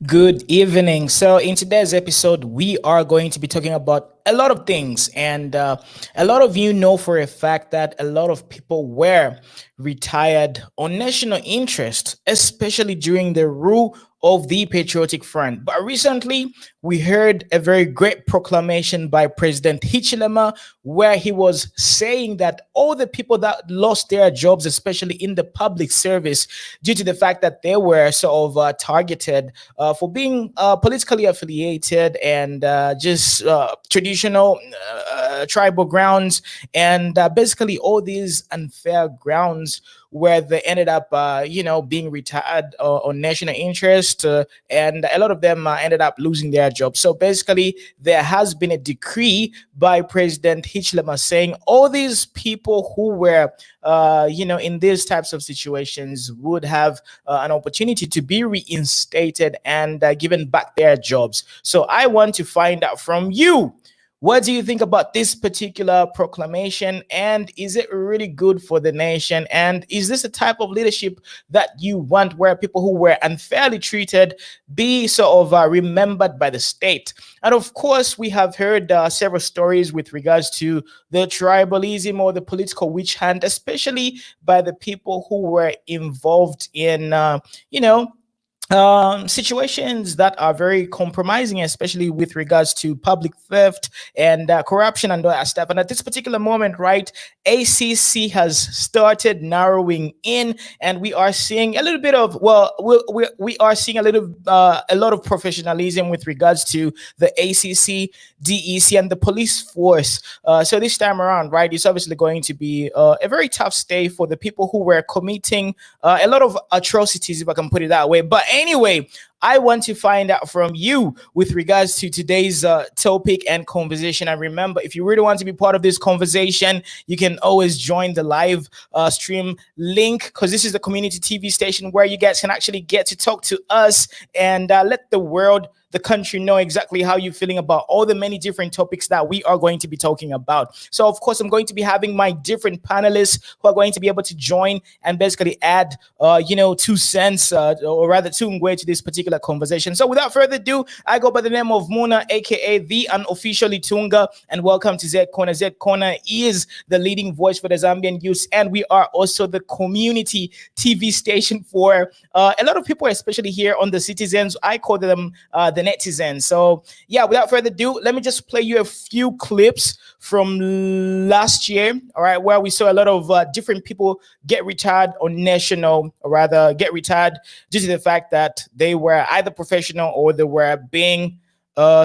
Good evening. So, in today's episode, we are going to be talking about a lot of things. And a lot of you know for a fact that a lot of people were retired on national interest, especially during the rule of the Patriotic Front. But recently, we heard a very great proclamation by President Hichilema, where he was saying that all the people that lost their jobs, especially in the public service, due to the fact that they were sort of targeted for being politically affiliated and just traditional tribal grounds, and basically all these unfair grounds where they ended up, being retired on national interest, and a lot of them ended up losing their jobs. So basically, there has been a decree by President Hichilema saying all these people who were, in these types of situations would have an opportunity to be reinstated and given back their jobs. So I want to find out from you, what do you think about this particular proclamation? And is it really good for the nation? And is this a type of leadership that you want, where people who were unfairly treated be sort of remembered by the state? And of course, we have heard several stories with regards to the tribalism or the political witch hunt, especially by the people who were involved in, situations that are very compromising, especially with regards to public theft and corruption and all that stuff. And at this particular moment, right, ACC has started narrowing in, and we are seeing a little bit of, well, we are seeing a lot of professionalism with regards to the ACC, DEC, and the police force. So this time around, right, it's obviously going to be a very tough stay for the people who were committing a lot of atrocities, if I can put it that way. But anyway, I want to find out from you with regards to today's topic and conversation. And remember, if you really want to be part of this conversation, you can always join the live stream link, because this is the community TV station where you guys can actually get to talk to us and let the world, the country, know exactly how you're feeling about all the many different topics that we are going to be talking about. So, of course, I'm going to be having my different panelists who are going to be able to join and basically add, 2 cents, or rather, Tungwe, to this particular conversation. So, without further ado, I go by the name of Muna, aka the unofficially Tunga, and welcome to Z Corner. Z Corner is the leading voice for the Zambian youth, and we are also the community TV station for a lot of people, especially here on the citizens. I call them the netizens. So, yeah, without further ado, let me just play you a few clips from last year, all right, where we saw a lot of different people get retired on national, or rather get retired due to the fact that they were either professional or they were being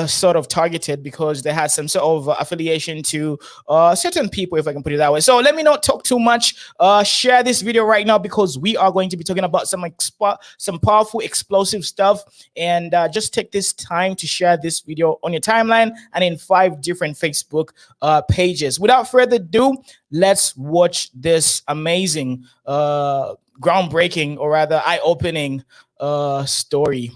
sort of targeted because they had some sort of affiliation to certain people, if I can put it that way. So let me not talk too much. Share this video right now, because we are going to be talking about some powerful, explosive stuff. And just take this time to share this video on your timeline and in 5 different Facebook pages. Without further ado, let's watch this amazing, groundbreaking, or rather eye-opening story.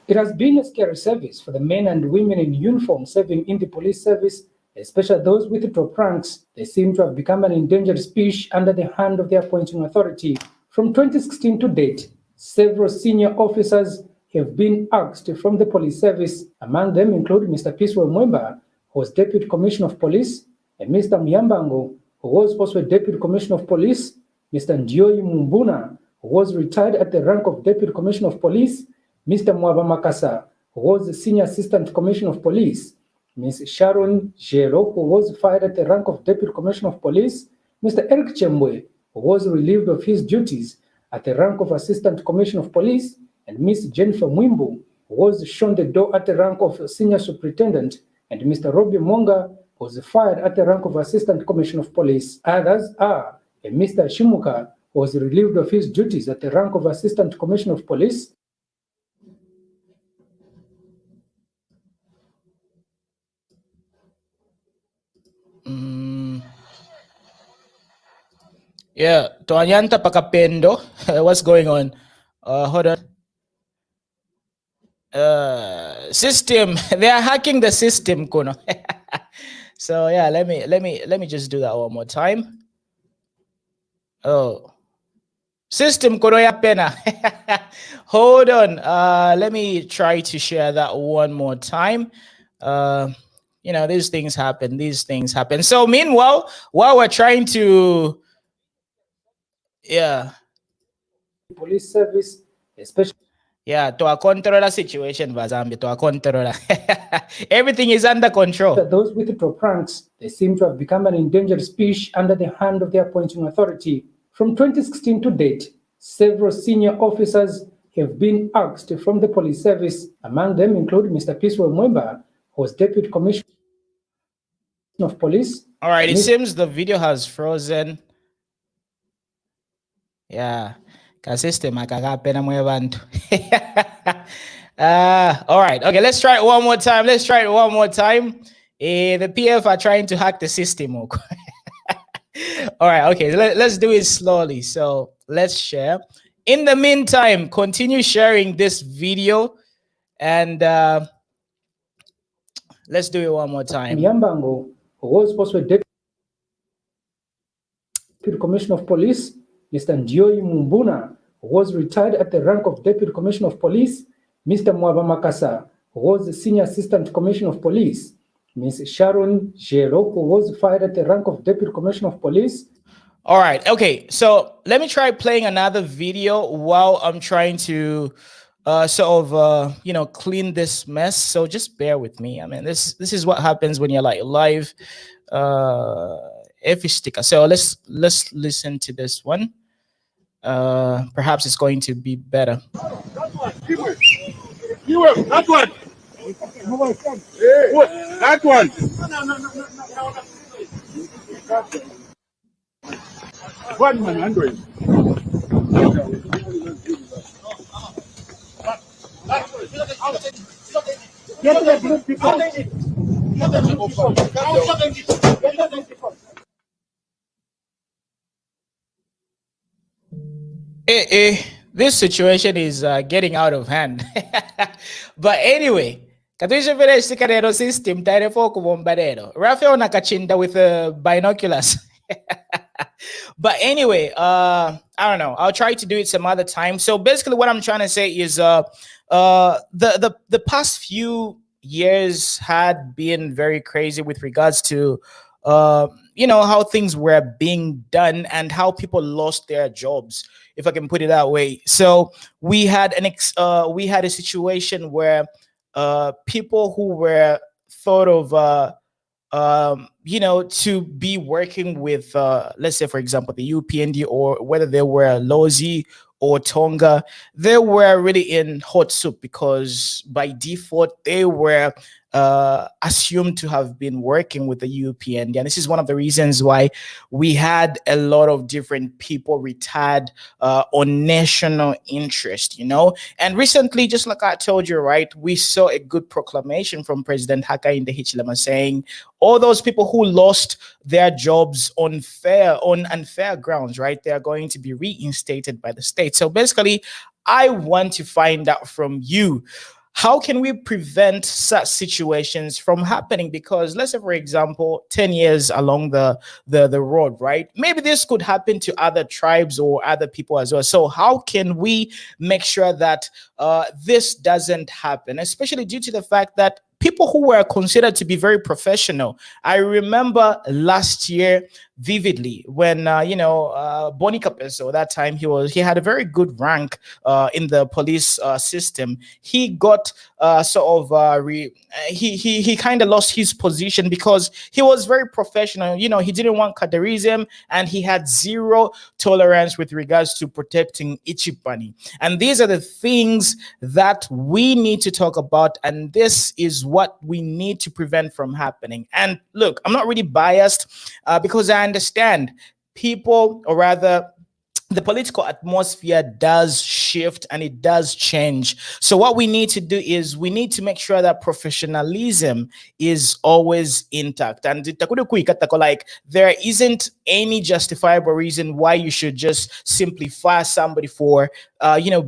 It has been a scary service for the men and women in uniform serving in the police service, especially those with the top ranks. They seem to have become an endangered species under the hand of the appointing authority. From 2016 to date, several senior officers have been axed from the police service. Among them include Mr. Peacewell Mwemba, who was Deputy Commissioner of Police, and Mr. Myambango, who was also a Deputy Commissioner of Police, Mr. Ndioyi Mumbuna, who was retired at the rank of Deputy Commissioner of Police, Mr. Mwaba Makasa, who was the Senior Assistant Commissioner of Police, Ms. Sharon Jero, who was fired at the rank of Deputy Commissioner of Police, Mr. Eric Chembwe, who was relieved of his duties at the rank of Assistant Commissioner of Police, and Ms. Jennifer Mwimbu, who was shown the door at the rank of Senior Superintendent, and Mr. Robbie Monga, who was fired at the rank of Assistant Commissioner of Police. Others are Mr. Shimuka, who was relieved of his duties at the rank of Assistant Commissioner of Police, Yeah, Toanyanta Pakapendo. What's going on? Hold on. System. They are hacking the system, Kuno. So yeah, let me just do that one more time. Oh. System Korea Pena. Hold on. Let me try to share that one more time. These things happen. These things happen. So meanwhile, while we're trying to, police service, especially to a controller situation, Vazambi, to a controller. Everything is under control. Those with top ranks, they seem to have become an endangered species under the hand of the appointing authority. From 2016 to date, several senior officers have been axed from the police service. Among them include Mr. Peacewell Mwemba, who was Deputy Commissioner of Police. All right, it seems the video has frozen. Yeah. System akakapena mwebantu. All right. Okay, let's try it one more time. The PF are trying to hack the system. All right. Okay, let's do it slowly. So let's share. In the meantime, continue sharing this video, and let's do it one more time. Yambango, who was also Deputy Commissioner of Police, Mr. Njoi Mumbuna, who was retired at the rank of Deputy Commissioner of Police, Mr. Mwaba Makasa, who was the Senior Assistant Commissioner of Police, Ms. Sharon Jero, who was fired at the rank of Deputy Commissioner of Police. All right. Okay. So let me try playing another video while I'm trying to clean this mess. So just bear with me. I mean, this is what happens when you're like live. If sticker. So let's listen to this one. Perhaps it's going to be better. That one. That one. One man, Android. This situation is getting out of hand. But anyway, katuisha vile sikarero system tairefo kubombardero. Rafael nakachinda with binoculars. But anyway, I don't know. I'll try to do it some other time. So basically what I'm trying to say is the past few years had been very crazy with regards to how things were being done and how people lost their jobs, if I can put it that way. So we had a situation where people who were thought of to be working with, let's say, for example, the UPND, or whether they were Lozi or Tonga, they were really in hot soup because by default they were assumed to have been working with the UPND. And this is one of the reasons why we had a lot of different people retired on national interest, And recently, just like I told you, right, we saw a good proclamation from President Hakainde Hichilema saying all those people who lost their jobs on unfair grounds, right, they are going to be reinstated by the state. So basically, I want to find out from you, how can we prevent such situations from happening? Because let's say, for example, 10 years along the road, right? Maybe this could happen to other tribes or other people as well. So how can we make sure that this doesn't happen, especially due to the fact that people who were considered to be very professional. I remember last year vividly when Boni Capeso, that time he had a very good rank in the police system. He got he kind of lost his position because he was very professional. He didn't want Kadarism, and he had zero tolerance with regards to protecting Ichipani. And these are the things that we need to talk about, and this is what we need to prevent from happening. And look, I'm not really biased because I understand people, or rather the political atmosphere does shift and it does change. So what we need to do is we need to make sure that professionalism is always intact. And like there isn't any justifiable reason why you should just simply fire somebody for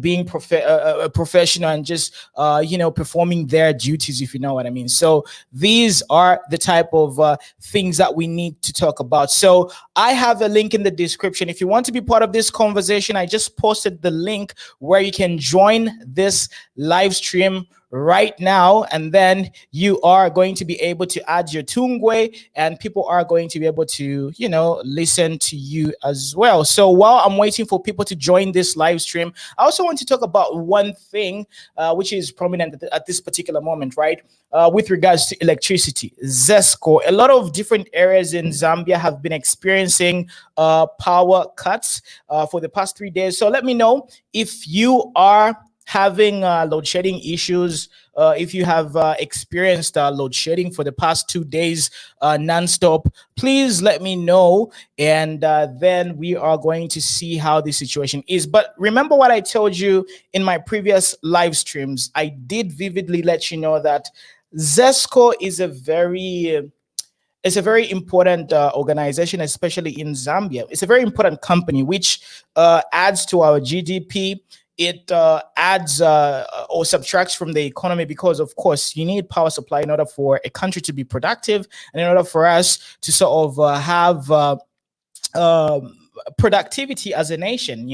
being professional and just performing their duties, if you know what I mean. So these are the type of things that we need to talk about. So I have a link in the description. If you want to be part of this conversation, I just posted the link where you can join this live stream right now, and then you are going to be able to add your Tungwe, and people are going to be able to listen to you as well. So while I'm waiting for people to join this live stream, I also want to talk about one thing which is prominent at this particular moment, right? With regards to electricity, Zesco. A lot of different areas in Zambia have been experiencing power cuts for the past 3 days. So let me know if you are having load shedding issues, if you have experienced load shedding for the past 2 days non-stop. Please let me know, and then we are going to see how the situation is. But remember what I told you in my previous live streams. I did vividly let you know that Zesco is a very important organization, especially in Zambia. It's a very important company which adds to our GDP. It adds or subtracts from the economy, because of course you need power supply in order for a country to be productive, and in order for us to sort of have productivity as a nation,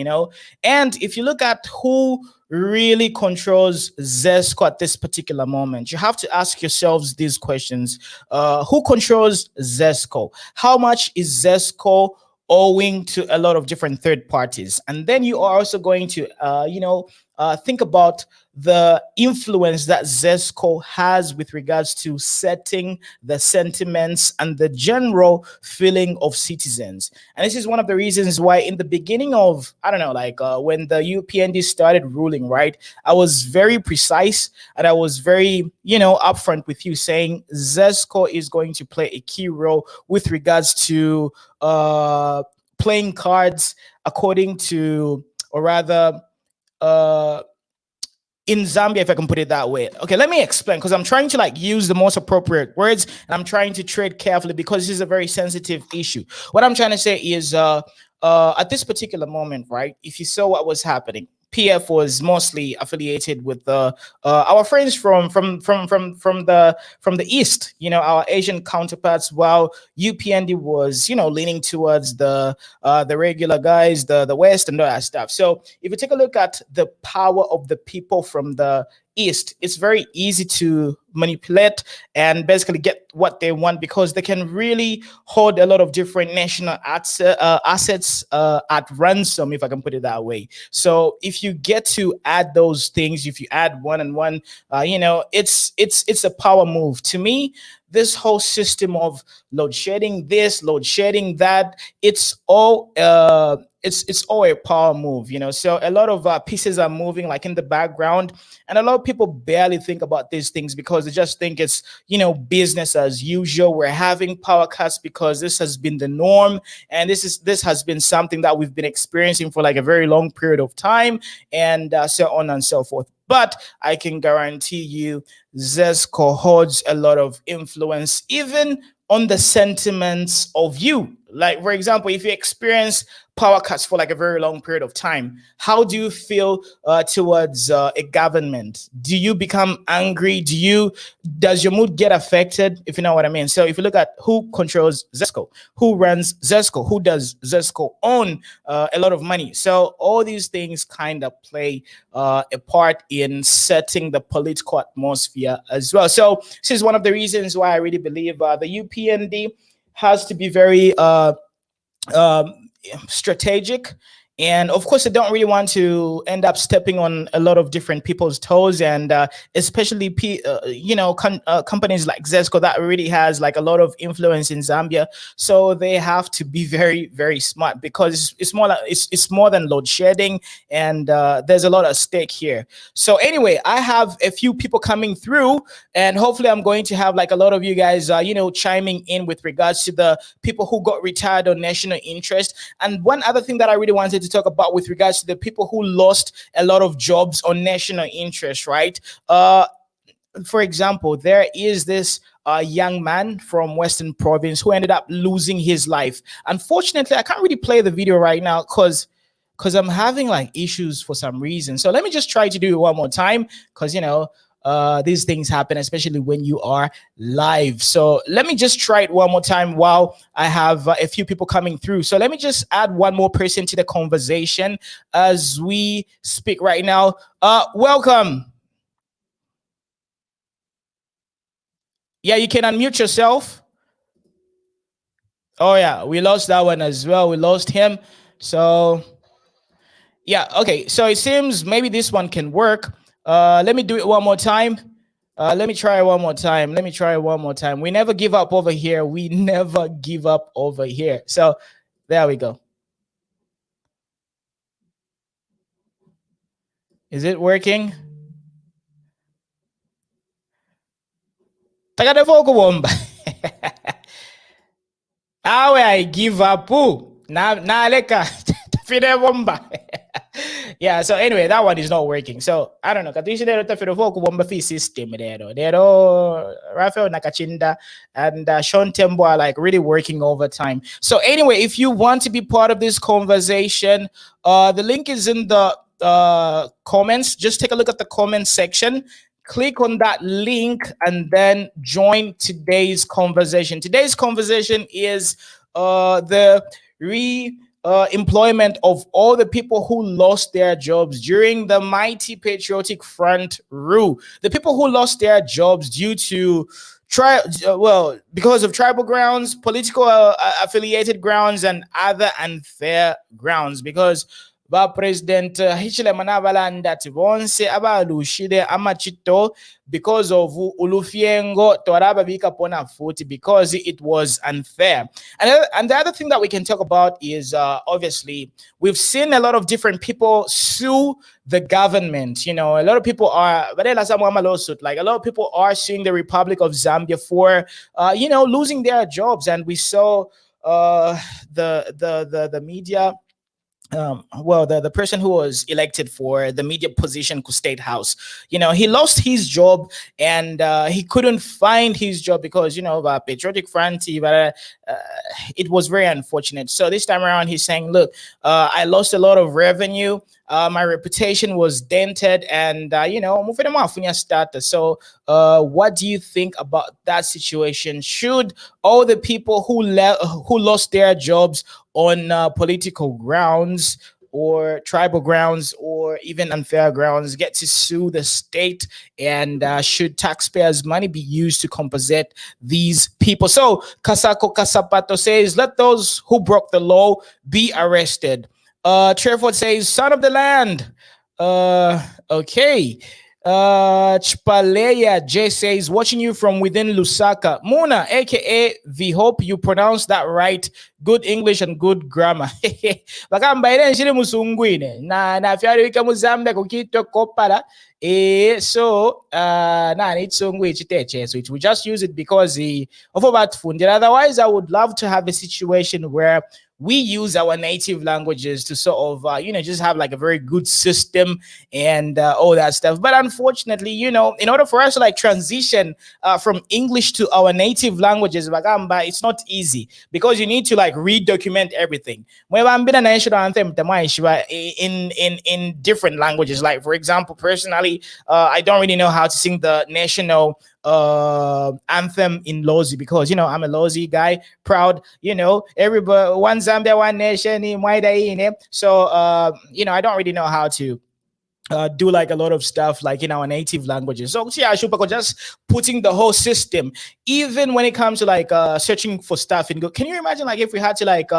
And if you look at who really controls Zesco at this particular moment, you have to ask yourselves these questions. Who controls Zesco? How much is Zesco owing to a lot of different third parties? And then you are also going to think about the influence that Zesco has with regards to setting the sentiments and the general feeling of citizens. And this is one of the reasons why in the beginning of, when the UPND started ruling, right, I was very precise and I was very, upfront with you, saying Zesco is going to play a key role with regards to playing cards according to, or rather, in Zambia, if I can put it that way. Okay, let me explain, because I'm trying to use the most appropriate words, and I'm trying to tread carefully because this is a very sensitive issue. What I'm trying to say is at this particular moment, right, if you saw what was happening, PF was mostly affiliated with our friends from the east, our Asian counterparts, while UPND was leaning towards the regular guys, the West, and all that stuff. So if you take a look at the power of the people from the east, it's very easy to manipulate and basically get what they want, because they can really hold a lot of different national assets at ransom, if I can put it that way. So if you get to add those things, if you add one and one, it's a power move. To me, this whole system of load shedding this, load shedding that, it's all it's all a power move, So a lot of pieces are moving in the background, and a lot of people barely think about these things because they just think it's business as usual. We're having power cuts because this has been the norm, and this has been something that we've been experiencing for a very long period of time, and so on and so forth. But I can guarantee you, Zesco holds a lot of influence, even on the sentiments of you. For example, if you experience power cuts for a very long period of time, how do you feel towards a government? Do you become angry? Does your mood get affected, if you know what I mean? So if you look at who controls Zesco, who runs Zesco, who does Zesco own a lot of money? So all these things kind of play a part in setting the political atmosphere as well. So this is one of the reasons why I really believe the UPND has to be very strategic, and of course, I don't really want to end up stepping on a lot of different people's toes, and especially companies like Zesco that really has a lot of influence in Zambia. So they have to be very, very smart, because it's more than load shedding, and there's a lot at stake here. So anyway, I have a few people coming through, and hopefully I'm going to have a lot of you guys chiming in with regards to the people who got retired on national interest. And one other thing that I really wanted to talk about with regards to the people who lost a lot of jobs on national interest, right? For example, there is this young man from Western Province who ended up losing his life. Unfortunately, I can't really play the video right now because because I'm having like issues for some reason. So let me just try to do it one more time, because these things happen, especially when you are live. So let me just try it one more time while I have a few people coming through. So let me just add one more person to the conversation as we speak right now. Welcome. Yeah, you can unmute yourself. Oh yeah, we lost that one as well. We lost him. So yeah, okay. So it seems maybe this one can work. Let me do it one more time. Let me try one more time. Let me try one more time. We never give up over here. We never give up over here. So there we go. Is it working? I give up. Na leka. Yeah, so anyway, that one is not working. So I don't know. System Rafael Nakachinda and Sean Tembo are like really working overtime. So anyway, if you want to be part of this conversation, the link is in the comments. Just take a look at the comment section. Click on that link and then join today's conversation. Today's conversation is the employment of all the people who lost their jobs during the Mighty Patriotic Front rule. The people who lost their jobs due to because of tribal grounds, political affiliated grounds, and other unfair grounds. Because President Hichilema n'abalanda bonse abalushire amachito because of ulufiengo torababika pona futi, because it was unfair. And the other thing that we can talk about is obviously we've seen a lot of different people sue the government. A lot of people are like a lot of people are suing the Republic of Zambia for losing their jobs. And we saw the media. The person who was elected for the media position to State House, he lost his job, and he couldn't find his job because Patriotic Front, it was very unfortunate. So this time around, he's saying, look, I lost a lot of revenue. My reputation was dented, and so what do you think about that situation? Should all the people who lost their jobs on political grounds or tribal grounds or even unfair grounds get to sue the state, and should taxpayers' money be used to compensate these people? So Kasako Kasapato says, let those who broke the law be arrested. Trevor says, son of the land. Okay. Chpaleya J says, watching you from within Lusaka. Muna, aka the hope you pronounce that right. Good English and good grammar. Bakamba shile musungwine. Na fyari wika muzambe kukito kopala. So it's we just use it because of about funded. Otherwise, I would love to have a situation where we use our native languages to sort of, just have like a very good system and all that stuff. But unfortunately, in order for us to like transition from English to our native languages, Bagamba, it's not easy because you need to like redocument everything. Mwebambina national anthem in different languages. Like, for example, personally, I don't really know how to sing the national anthem in Lozi because I'm a Lozi guy, proud, everybody, one Zambia, one nation, so I don't really know how to do like a lot of stuff like in our native languages. So yeah, just putting the whole system, even when it comes to like searching for stuff in Google. Can you imagine like if we had to like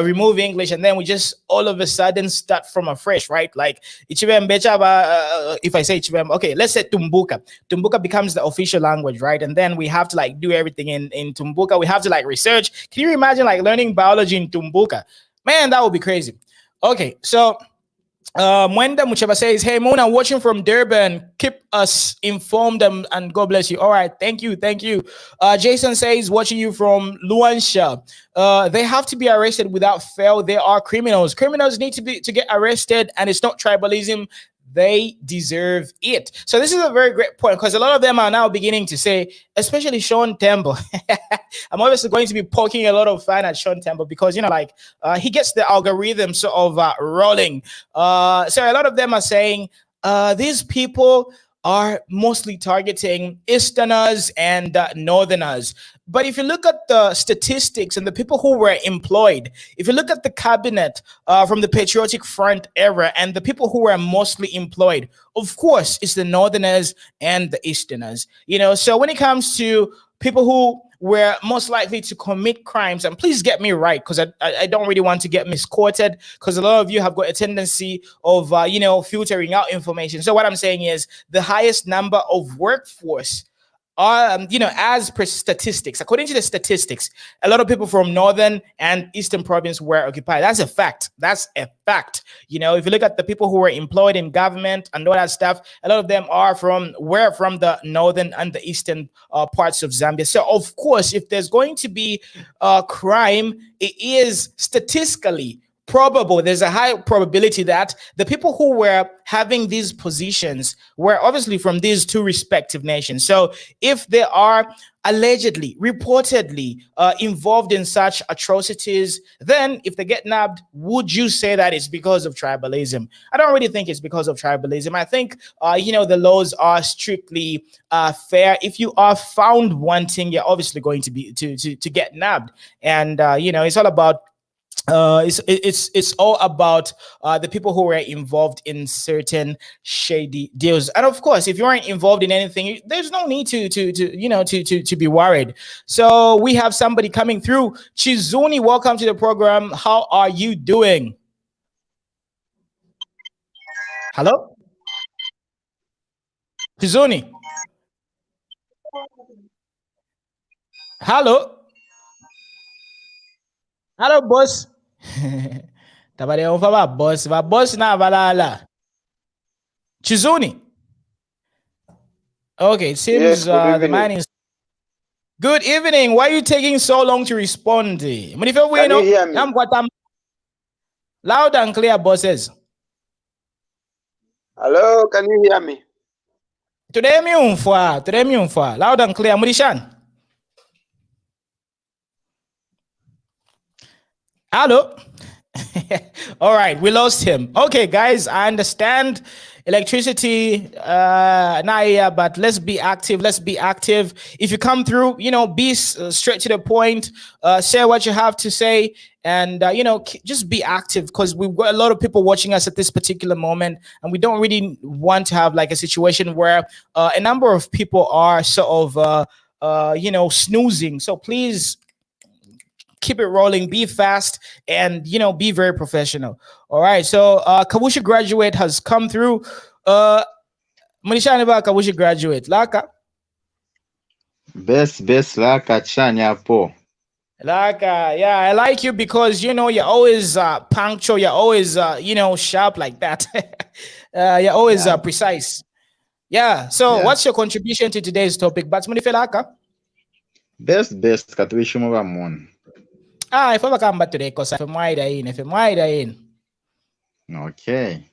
remove English and then we just all of a sudden start from afresh, right? Like if I say Ichibem, okay, let's say Tumbuka becomes the official language, right? And then we have to like do everything in Tumbuka. We have to like research. Can you imagine like learning biology in Tumbuka? Man, that would be crazy. Okay, so Mwenda Muchaba says, hey Mona, watching from Durban, keep us informed and God bless you. All right, thank you. Jason says, watching you from Luansha, they have to be arrested without fail. They are criminals need to get arrested, and it's not tribalism. they deserve it. So this is a very great point, because a lot of them are now beginning to say, especially Sean Temple. I'm obviously going to be poking a lot of fun at Sean Temple, because he gets the algorithm sort of rolling. So a lot of them are saying these people are mostly targeting Easterners and Northerners. But if you look at the statistics and the people who were employed, if you look at the cabinet from the Patriotic Front era and the people who were mostly employed, of course, it's the Northerners and the Easterners. So when it comes to people who were most likely to commit crimes, and please get me right, because I don't really want to get misquoted, because a lot of you have got a tendency of filtering out information. So what I'm saying is the highest number of workforce as per statistics, according to the statistics, a lot of people from northern and eastern province were occupied. That's a fact. If you look at the people who were employed in government and all that stuff, a lot of them were from the northern and the eastern parts of Zambia. So of course, if there's going to be crime, it is statistically probable, there's a high probability that the people who were having these positions were obviously from these two respective nations. So if they are allegedly, reportedly involved in such atrocities, then if they get nabbed, would you say that it's because of tribalism? I don't really think it's because of tribalism. I think, the laws are strictly fair. If you are found wanting, you're obviously going to be to get nabbed. And, it's all about it's all about the people who were involved in certain shady deals. And of course, if you aren't involved in anything, there's no need to be worried. So we have somebody coming through. Chizuni, welcome to the program. How are you doing? Hello? Chizuni? Hello? Hello, boss. Tabale umfa ba boss na balala. Chizuni. Okay, it seems Yes, good the man evening. is. Good evening. Why are you taking so long to respond? Can you hear me? Loud and clear, bosses. Hello, can you hear me? Today me umfa. Loud and clear, Murishan. Hello. All right, we lost him. Okay, guys, I understand electricity but let's be active. If you come through, be straight to the point, say what you have to say, and just be active, because we've got a lot of people watching us at this particular moment, and we don't really want to have like a situation where a number of people are sort of snoozing. So please keep it rolling, be fast, and be very professional. All right, so Kawushi graduate has come through. Manishani ba Kawushi graduate Laka best Laka chanya po. Yeah, I like you because you're always punctual, you're always sharp like that. You're always precise. Yeah, so what's your contribution to today's topic? But Laka best katuishimo ba mon. If I come back today, because if I'm wide in. Okay.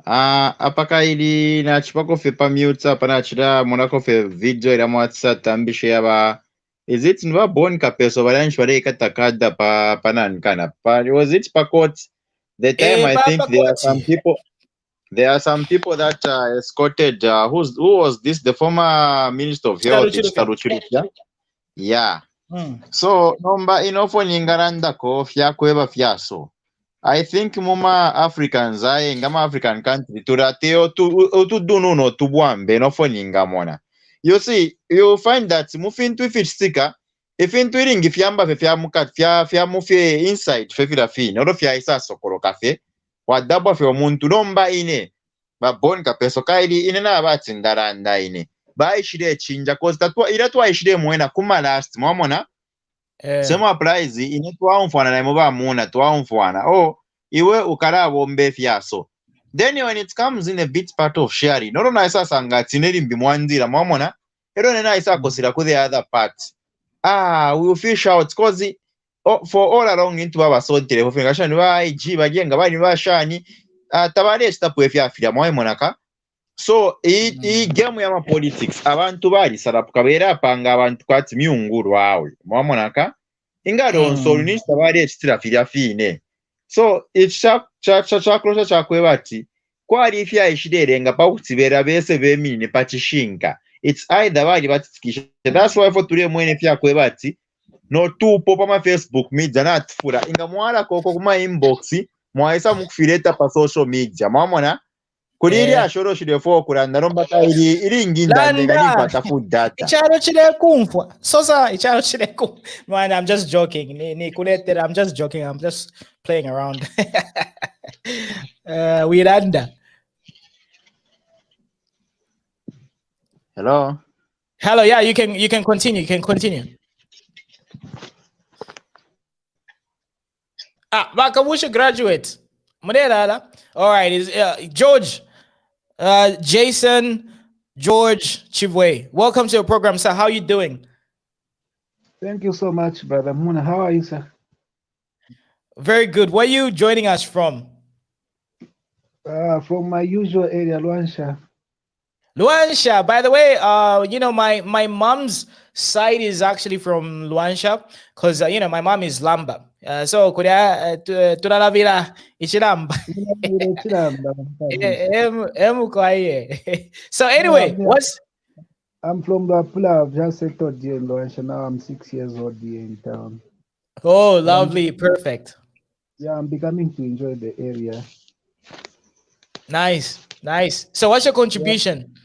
Apaka ili na chipako fe pamute pana chida monako fe video ila mwatsa tambishe yaba. Is it nwa bon kapeso balanch wale katakada pa panankana? Was it pakot? The time I think there are some people that escorted who was this, the former Minister of Health, yeah. So nomba inofo nyingaranda ko fya kweba fyaso. I think muma Africans ngama African country turateo tu dununo tubwambe inofo nyingamona. You see, you find that mufintu ifitsika ifintu iringi fyamba fya mufe inside fefira fi no fya isa sokoro kafe wa dabwa fe omuntu nomba ine ba bon kapeso kaili ine na batsindaranda ine ba ishire chinja cause tatwa ira twa ishire mwena kuma last mwamona sema prize ine twa umfana na moba muna twa umfana iwe ukarabo mbe fyaso. Then when it comes in a bit part of sharing, no na isa sanga tineri mbimwanzira mwamona ero nena isa kosira ku the other part. We will fish out cause for all along into baba so telefone gashani ba ig bagenga bani bashani tabale stapu efya afya mwae monaka. So i game ya politics abantu bali sarapu kabera panga abantu kwati miunguru wawe mwamonaka ingaro nsolu tabale stira fya fine. So it's chakrosa chakwe bati kwali ifya ishiderenga pa kutibera bese bemine pachishinga. It's either bali batsikisha. That's why for today mwene fya kwe bati no tupo pa ma Facebook media na atfura inga mwala koko kuma inbox mwaisa mukufileta pa social media mwamona kuliri ashoro shide fo kuranda romba iri nginda ngani pata food data icharo chile kumfwa sosa icharo chile kum. Man, I'm just joking. I'm just joking. I'm just playing around. Wiranda. Hello, yeah, you can continue. Bakabusha graduate. All right, is George, Jason, George, Chivway. Welcome to the program, sir. How are you doing? Thank you so much, Brother Muna. How are you, sir? Very good. Where are you joining us from? From my usual area, Luansha. Luansha. By the way, my mom's side is actually from Luansha because my mom is Lamba. So kuria tunalavira ichilamba. So anyway, I'm from the Pula. I've just settled here in Luansha. Now I'm 6 years old here in town. Oh, lovely, perfect. Yeah, I'm beginning to enjoy the area. Nice. So what's your contribution?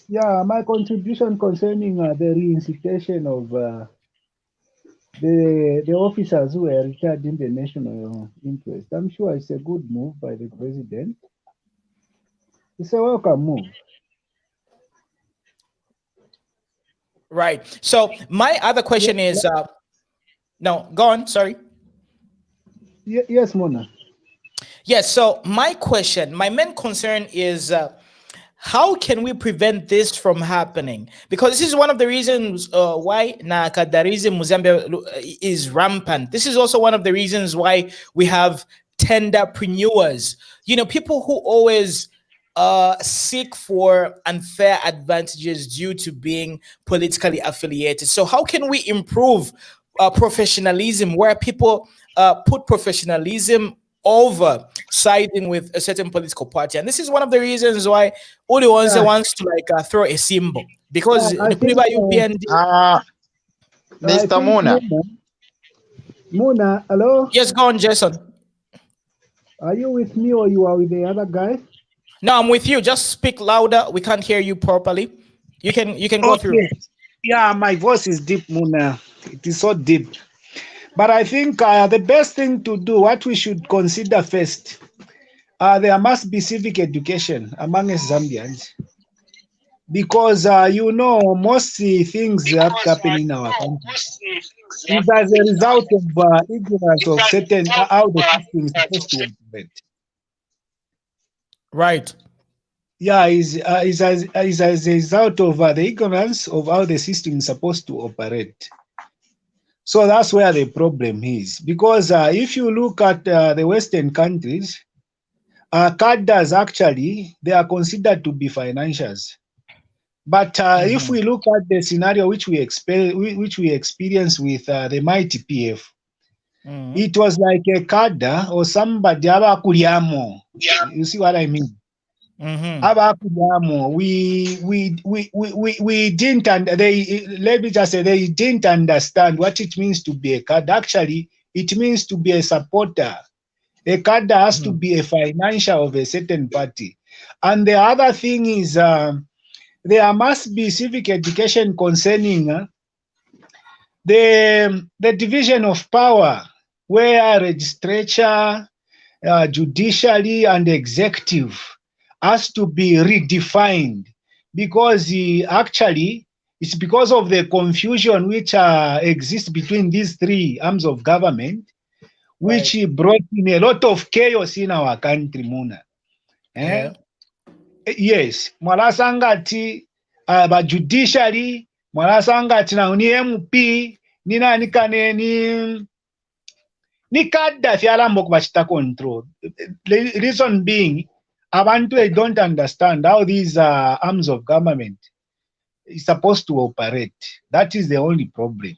Yeah, my contribution concerning the reinstation of the officers who were retired in the national interest. I'm sure it's a good move by the president. It's a welcome move. Right. So my other question is, no, go on. Sorry. Yes, Mona. Yes. So my main concern is, how can we prevent this from happening? Because this is one of the reasons why Nakadarism Mozambique is rampant. This is also one of the reasons why we have tenderpreneurs. People who always seek for unfair advantages due to being politically affiliated. So how can we improve professionalism where people put professionalism over siding with a certain political party? And this is one of the reasons why Uli wants to throw a symbol, because Mr. Muna. Muna, hello? Yes, go on, Jason. Are you with me or you are with the other guy? No, I'm with you. Just speak louder. We can't hear you properly. You can go through. Yeah, my voice is deep, Muna. It is so deep. But I think the best thing to do, what we should consider first, there must be civic education among us Zambians. Because, most things that happen in our country is as a result of ignorance of certain, how the system is supposed to operate. Right. Yeah, is as a result of the ignorance of how the system is supposed to operate. So that's where the problem is. Because if you look at the Western countries, cadres actually, they are considered to be financiers. But if we look at the scenario which we experienced with the mighty PF, it was like a cadre or somebody. You see what I mean? We didn't, and let me just say, they didn't understand what it means to be a cadre. Actually, it means to be a supporter. A cadre has to be a financier of a certain party. And the other thing is, there must be civic education concerning the division of power, where legislature, judiciary, and executive has to be redefined, because actually it's because of the confusion which exists between these three arms of government, which brought in a lot of chaos in our country, Muna. Yeah. Yes, mwalasangati judiciary, mwalasangati na uni MP, nina nikane Ni kadda fyalambo kubachita control. The reason being, abantu they don't understand how these arms of government is supposed to operate. That is the only problem.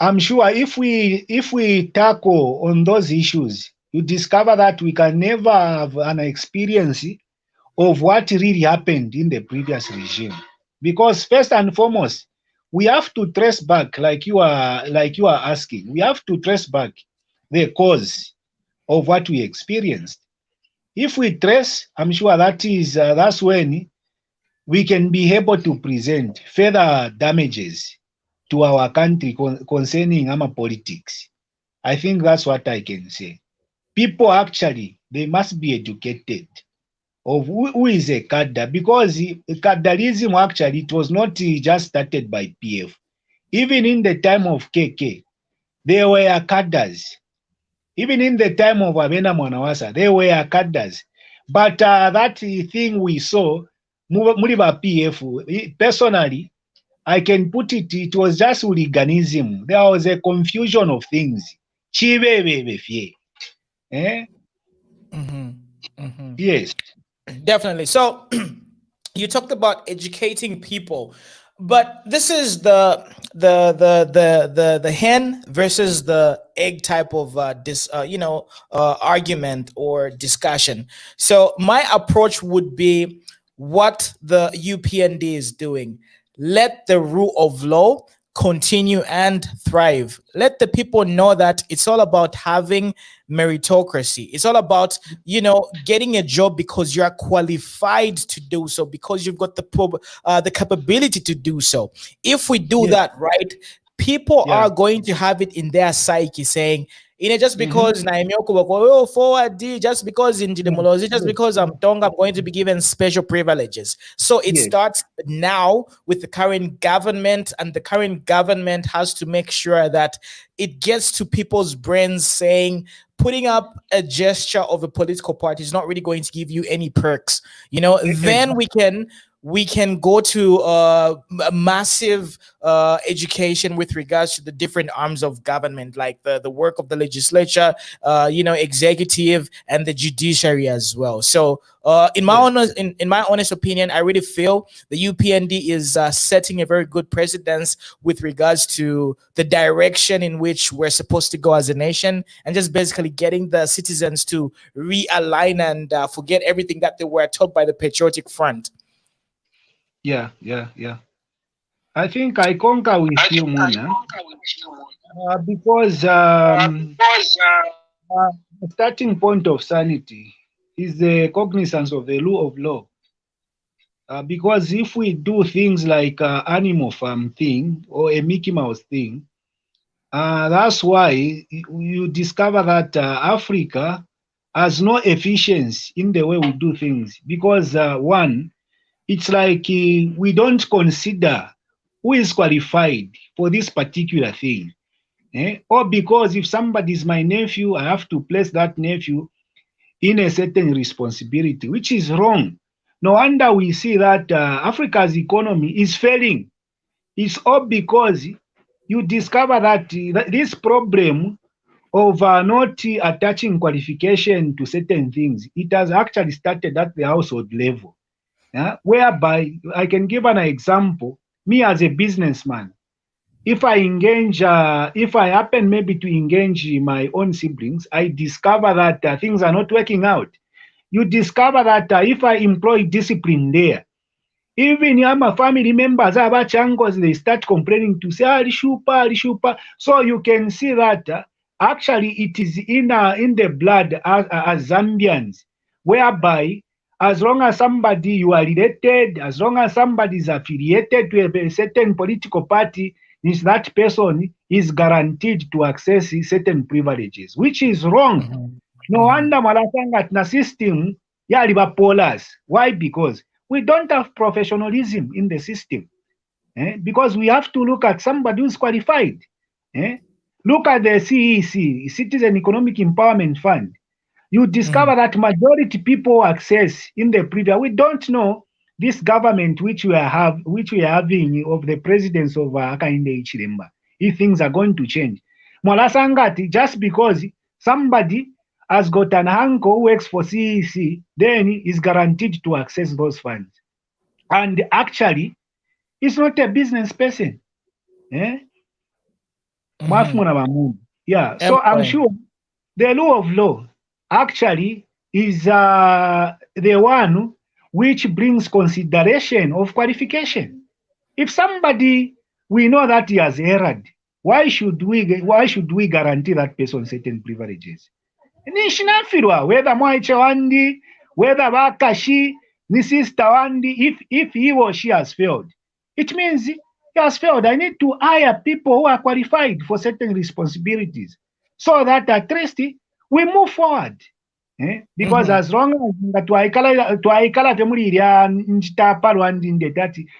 I'm sure if we tackle on those issues, you discover that we can never have an experience of what really happened in the previous regime. Because first and foremost, we have to trace back, like you are asking, we have to trace back the cause of what we experienced. If we trace, I'm sure that's when we can be able to present further damages to our country concerning our politics. I think that's what I can say. People actually, they must be educated of who is a cadre, because cadreism actually, it was not just started by PF. Even in the time of KK, there were cadres. Even in the time of Abena Mwanawasa, there were cadres. But that thing we saw, Muriba PF, personally, I can put it, it was just hooliganism. There was a confusion of things. Chivway. Yes. Definitely. So you talked about educating people, but this is the hen versus the egg type of argument or discussion. So my approach would be what the UPND is doing. Let the rule of law continue and thrive. Let the people know that it's all about having meritocracy. It's all about, getting a job because you are qualified to do so, because you've got the capability to do so. If we do that right, people are going to have it in their psyche saying, just because forward, just because in Jidemolozi, just because I'm Tonga, I'm going to be given special privileges. So it starts now with the current government, and the current government has to make sure that it gets to people's brains saying, putting up a gesture of a political party is not really going to give you any perks. Then we can go to a massive education with regards to the different arms of government, like the work of the legislature, executive, and the judiciary as well. So in my honest opinion, I really feel the UPND is setting a very good precedence with regards to the direction in which we're supposed to go as a nation, and just basically getting the citizens to realign and forget everything that they were taught by the Patriotic Front. Yeah. I think I concur with you, Muna, because the starting point of sanity is the cognizance of the rule of law. Because if we do things like animal farm thing or a Mickey Mouse thing, that's why you discover that Africa has no efficiency in the way we do things. Because one, it's like we don't consider who is qualified for this particular thing. Or because if somebody is my nephew, I have to place that nephew in a certain responsibility, which is wrong. No wonder we see that Africa's economy is failing. It's all because you discover that this problem of not attaching qualification to certain things, it has actually started at the household level. Whereby I can give an example. Me as a businessman, if I happen maybe to engage my own siblings, I discover that things are not working out. You discover that if I employ discipline there, even my family members, they start complaining to say, Rishupa. So you can see that actually it is in the blood as Zambians, whereby as long as somebody you are related, as long as somebody is affiliated to a certain political party, that person is guaranteed to access certain privileges, which is wrong. No wonder Malasanga na system yaliba polars. Why? Because we don't have professionalism in the system. Because we have to look at somebody who's qualified. Look at the CEC, Citizen Economic Empowerment Fund. You discover that majority people access in the previous. We don't know this government which we are having of the presidents of Hakainde Hichilema, if things are going to change. Mwalasangati, just because somebody has got an uncle who works for CEC, then is guaranteed to access those funds. And actually, it's not a business person. Eh? Yeah, so I'm sure the rule of law actually is the one which brings consideration of qualification. If somebody, we know that he has erred, why should we guarantee that person certain privileges? Whether Mwaiche Wandi, whether Bakashi, ni sister Wandi, if he or she has failed, it means he has failed. I need to hire people who are qualified for certain responsibilities so that at least we move forward. Because as long as twaikala temulirya nchitapa Rwanda in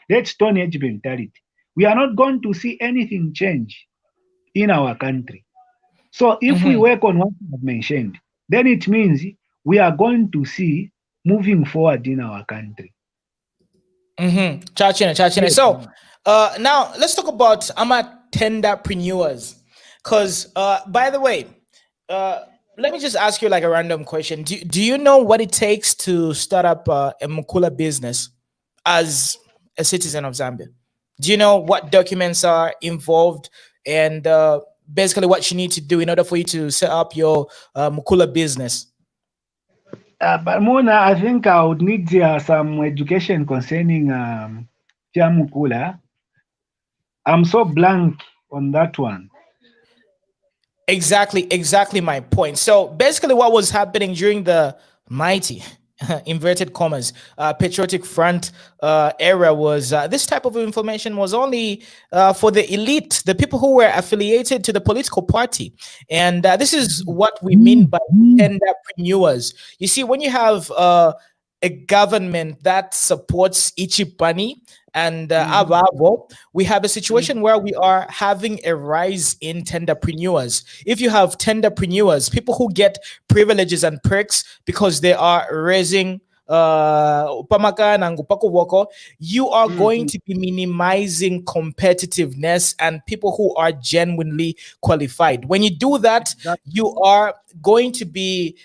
that Stone Age mentality, we are not going to see anything change in our country. So if we work on what I've mentioned, then it means we are going to see moving forward in our country. Chachine. So now let's talk about tenderpreneurs. Because by the way, let me just ask you like a random question. Do you know what it takes to start up a Mukula business as a citizen of Zambia? Do you know what documents are involved and basically what you need to do in order for you to set up your Mukula business? But Mona, I think I would need some education concerning Mukula. I'm so blank on that one. Exactly my point. So basically what was happening during the mighty inverted commas patriotic front era was this type of information was only for the elite, the people who were affiliated to the political party. And this is what we mean by tenderpreneurs. You see, when you have a government that supports Ichipani and Avavo, we have a situation where we are having a rise in tenderpreneurs. If you have tenderpreneurs, people who get privileges and perks because they are raising upamaka na ngupako woko, you are going to be minimizing competitiveness and people who are genuinely qualified. When you do that, you are going to be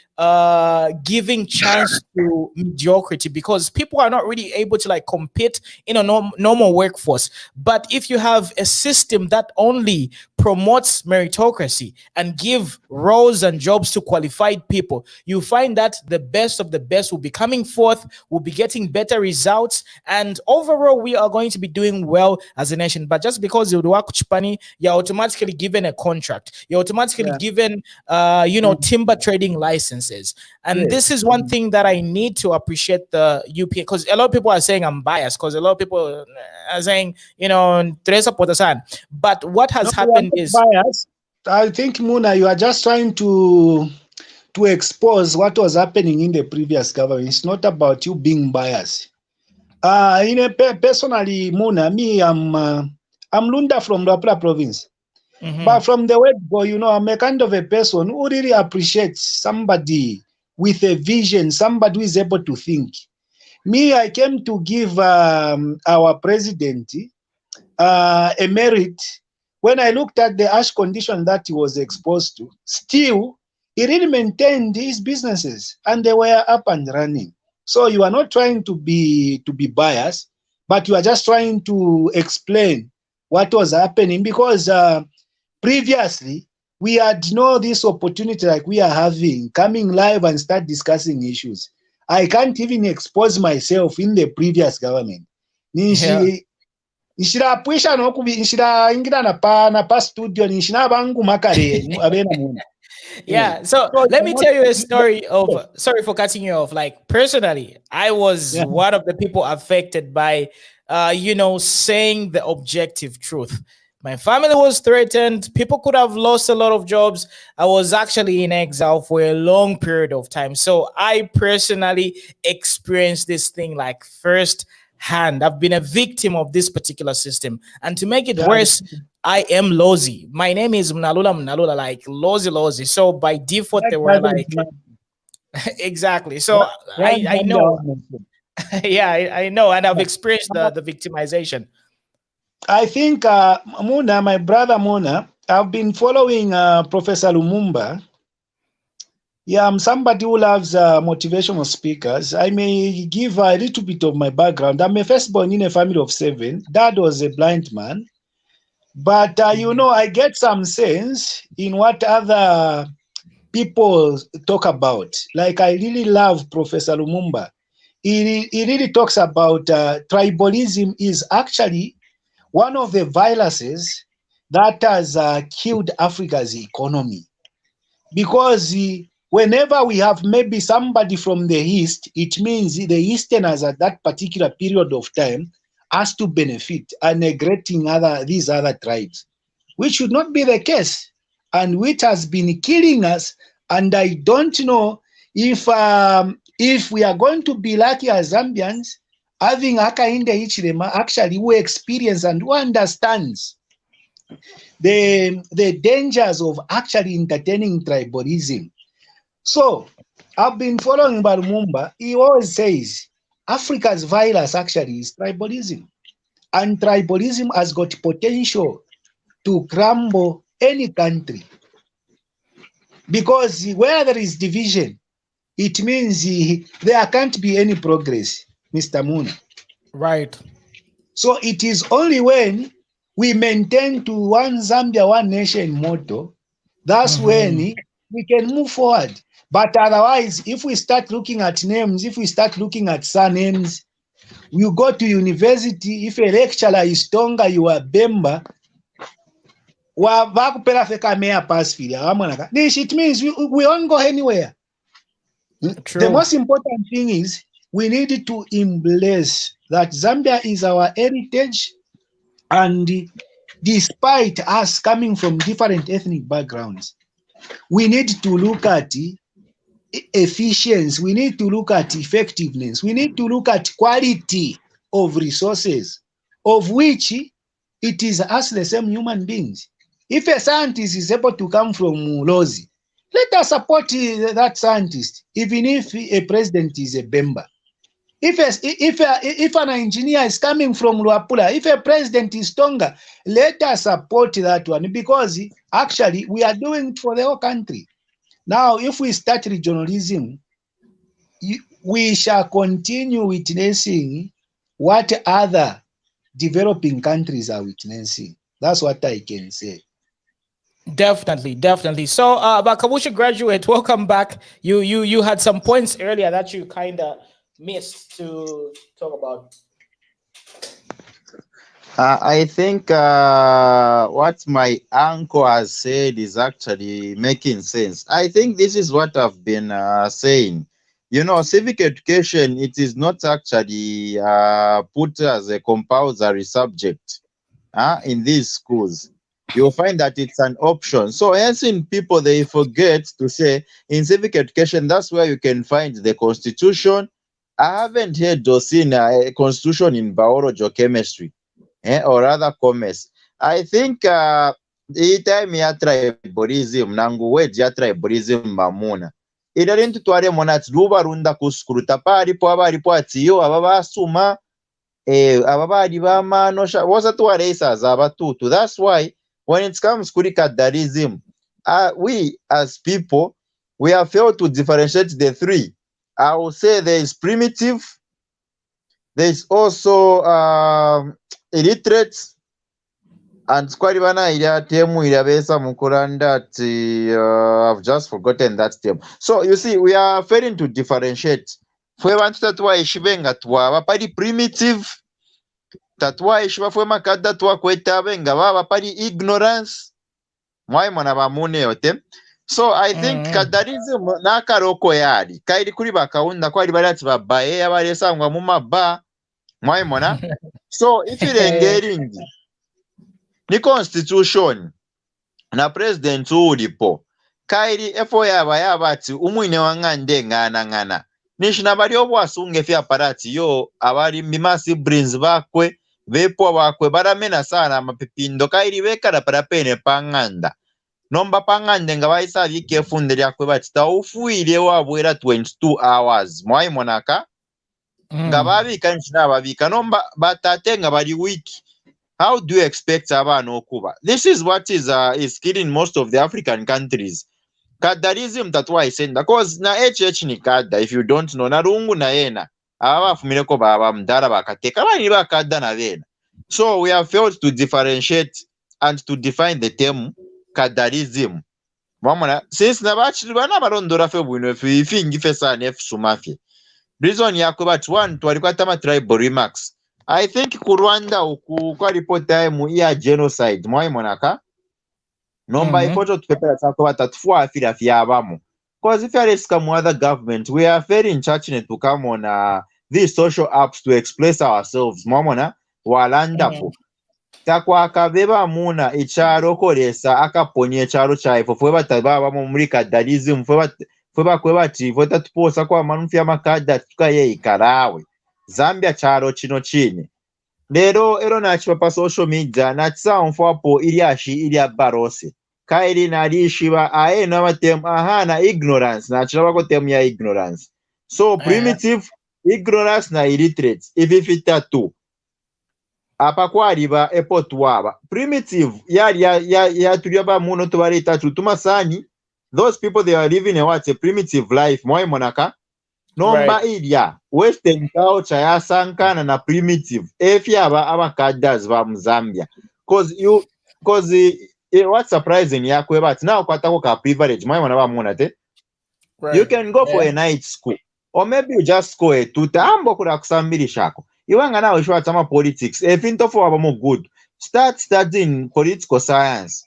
giving chance to mediocrity because people are not really able to like compete in a normal workforce. But if you have a system that only promotes meritocracy and give roles and jobs to qualified people, you find that the best of the best will be coming forth, will be getting better results, and overall we are going to be doing well as a nation. But just because you work Chipani, you're automatically given a contract, you're automatically given timber trading licenses. And this is one thing that I need to appreciate the UP, because a lot of people are saying I'm biased, because a lot of people are saying, Teresa Potasan. But what has happened is biased. I think, Muna, you are just trying to expose what was happening in the previous government. It's not about you being biased. Personally, Muna, me, I'm Lunda from Rapla province. But from the word go, I'm a kind of a person who really appreciates somebody with a vision, somebody who is able to think. Me, I came to give our president a merit. When I looked at the harsh condition that he was exposed to, still, he really maintained his businesses and they were up and running. So you are not trying to be biased, but you are just trying to explain what was happening, because previously, we had this opportunity like we are having, coming live and start discussing issues. I can't even expose myself in the previous government. Yeah, so let me tell you a story of, sorry for cutting you off. Like personally, I was one of the people affected by, saying the objective truth. My family was threatened. People could have lost a lot of jobs. I was actually in exile for a long period of time. So I personally experienced this thing like firsthand. I've been a victim of this particular system. And to make it worse, I am Lozi. My name is Mnalula, like Lozi. So by default, they were like, exactly. So I know. Yeah, I know. And I've experienced the victimization. I think, Muna, my brother Muna, I've been following Professor Lumumba. Yeah, I'm somebody who loves motivational speakers. I may give a little bit of my background. I'm a firstborn in a family of 7. Dad was a blind man. But, you know, I get some sense in what other people talk about. Like, I really love Professor Lumumba. He really talks about tribalism is actually one of the viruses that has killed Africa's economy. Because whenever we have maybe somebody from the East, it means the Easterners at that particular period of time has to benefit and neglecting these other tribes, which should not be the case, and which has been killing us. And I don't know if we are going to be lucky as Zambians, having Hakainde Hichilema actually who experience and who understands the dangers of actually entertaining tribalism. So I've been following Lumumba. He always says Africa's virus actually is tribalism, and tribalism has got potential to crumble any country, because where there is division, it means there can't be any progress, Mr. Moon. Right. So it is only when we maintain to one Zambia, one nation motto, that's when we can move forward. But otherwise, if we start looking at names, if we start looking at surnames, you go to university, if a lecturer is Tonga, you are Bemba, it means we won't go anywhere. True. The most important thing is we need to embrace that Zambia is our heritage, and despite us coming from different ethnic backgrounds, we need to look at efficiency, we need to look at effectiveness, we need to look at quality of resources, of which it is us, the same human beings. If a scientist is able to come from Lozi, let us support that scientist, even if a president is a Bemba. If an engineer is coming from Luapula, if a president is Tonga, let us support that one, because actually we are doing it for the whole country. Now, if we start regionalism, we shall continue witnessing what other developing countries are witnessing. That's what I can say. Definitely. So, Bakabusha graduate, welcome back. You had some points earlier that you kind of missed to talk about. I think what my uncle has said is actually making sense. I think this is what I've been saying. You know, civic education, it is not actually put as a compulsory subject in these schools. You'll find that it's an option. So hence in people, they forget to say in civic education, that's where you can find the constitution. I haven't heard or seen a constitution in biology or chemistry, or rather commerce. I think the time ya tribalism, nangu wage ya tribalism mamuna. Idalenti tuare monati luba runda kuskuru tapari po abari po atiyo ababa suma ababari bama no sha was tuare isa zabatutu. That's why when it comes to tribalism, we as people, we have failed to differentiate the three. I will say there is primitive, there is also illiterate, and Squaribana ila temu ilabesa mukuranda. I've just forgotten that term. So you see, we are failing to differentiate. Fwe bantu tatwa ishibenga twa bapari primitive, tatwa ishiba fwe makada twa kweta benga bapari ignorance. Mwai mwana bamune yote. So I think tribalism na karoko yali kairi kuri bakaunda kwali balati babaye abalesangwa mu maba mwai mona. So if irengeringi ni constitution na president ulipo kairi efo yaba ati umwine wangande ngana nishina bali obwasunge fya parati yo abali mimasi brains bakwe bepo bakwe baramena sana amapipindo kairi bekara parapene panganda nomba pangande nga baisa bikefunde lyakwe batita ufuire wabwera 22 hours mwai monaka nga babika nchina babika nomba batate nga bali wiki how do you expect abano kuba? This is what is killing most of the African countries. Kadarism, that's why I said, because na HH ni kada, if you don't know, na rungu na yena, awa fumileko baba mdara bakateka, ba niba kada na vena. So we have failed to differentiate and to define the term kadarism. Mamona, since na bachili bana barondora fe bwino fe fingi fe sana f sumafi. Reason yako but one twalikuwa tama tribal remarks. I think ku Rwanda uku kwa report time ya genocide mwayimonaka. Nomba ikoto tupepera tako batatufuwa afira fyabamu. Because if you are some other government, we are very unfortunate to come on these social apps to express ourselves. Mamona walanda po. Takwa akabeba muna icharo kolesa akaponye charo chaifo fweba tababa muri kadarism fweba kweba tivota tuposa kwa manufi ya makada tukaye ikarawe. Zambia charo chino chini. Lero ero nachipa pa social media natsa mfwapo ili barose. Kairi narishiba ae na matem na ignorance na chiraba tem ya ignorance. So primitive ignorance na illiterate ififita tu. Apa kwariba epo tuwaba. Primitive ya tuliaba muno tuwari tatu tumasani. Those people they are living a primitive life. Mwa monaka. Nomba idia Western culture ya sankana na primitive. Efyaba abakadas va Zambia. Cause what's surprising ya kweba now kwatako ka privilege. Mwa monaba muna te. You can go for a night school. Or maybe you just go a tuta ambo kura kusambiri shako. Iwanga na ushwa tama politics. If into for abamo good, start studying political science.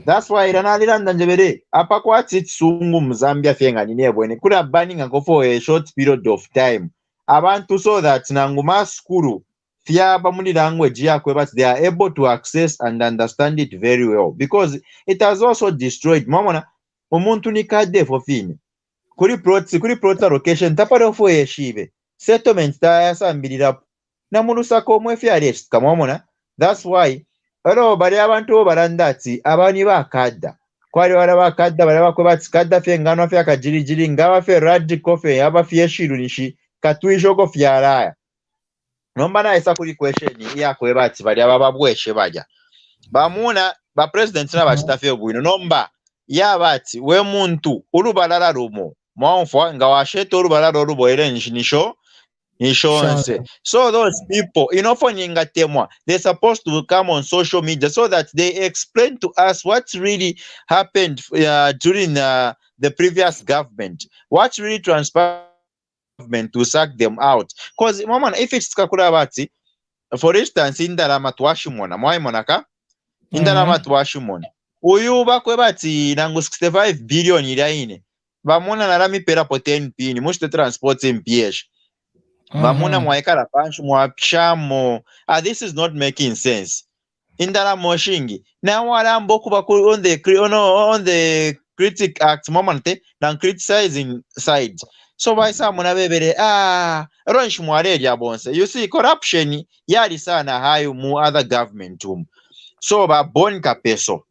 That's why iranaliranda njebere. Apa kwa tsungu Mzambia fenga ninebwene. Kura banning and go for a short period of time. Abantu so that nanguma skuru fiaba muni language yakwe, but they are able to access and understand it very well. Because it has also destroyed. Mamona, umuntu ni kade for fine. Kuri prota location taparo for a shive. Settlement ta sambirira na mulusa ko mwefi arrest kamomona. That's why ero bari abantu barandati abani bakadda kwali wala bakadda bari bakobati kadda fe ngano fe akajirigiri ngaba fe radical fe aba fe shirunishi katwisho ko fyaraya nomba na isa kuri question ya kwebati bari ababweshe baja bamuna ba president na bachitafe bwino nomba yabati we muntu urubalala rumo mwanfwa ngawashete urubalala rubo erenjisho insurance. So those people, for Ningatemwa, they're supposed to come on social media so that they explain to us what really happened during the previous government, what really transpired to sack them out. Because, mama, if it's Kakurabati, for instance, in Daramatwashimona, Moimonaka, in Daramatwashimona, Uyuba Kwebati, Nangu 65 billion iraine, Bamona Narami pera po 10 pini, much the transport in PH. Bamuna mwaekara panchu mwapshamo. This is not making sense. Indala moshingi. Na wala mboku baku on the critic act momante na criticizing side. So by samuna bebere ronshi mware ya bonse. You see corruption yali sana hayo mu other government So ba bon kapeso.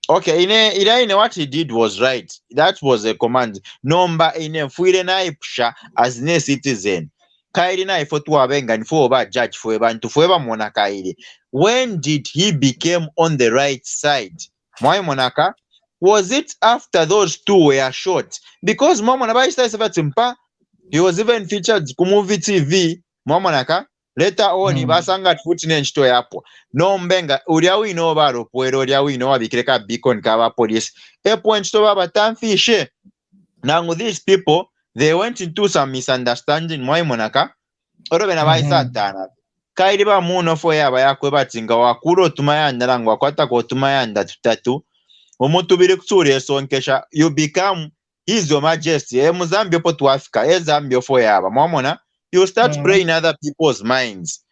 Okay, ine what he did was right. That was a command. Nomba ine fuire na ipsha as ne citizen. Kairi na ifotu abenga nifo ba judge foeba ntufoeba mona kairi. When did he became on the right side? Mwai monaka? Was it after those two were shot? Because mama na ista sebatimpa, he was even featured ku movie TV. Mama naka? Later on, basanga tfutine nchito yapo. No mbenga, uriawi no baro, puero uriawi no abikireka beacon kaba police. Epo nchito baba tamfishe. Now these people, they went into some misunderstanding. Mwai monaka? Orobe na baisa tana. Kairi ba muno fo yaba yakwe batinga wakuro tumayanda langu wakwata ko tumayanda tutatu. Omuntu biri kutsuri esonkesha. You become His Your Majesty. Muzambio po to Africa. Zambio fo yaba. Mwamona? You start praying other people's minds.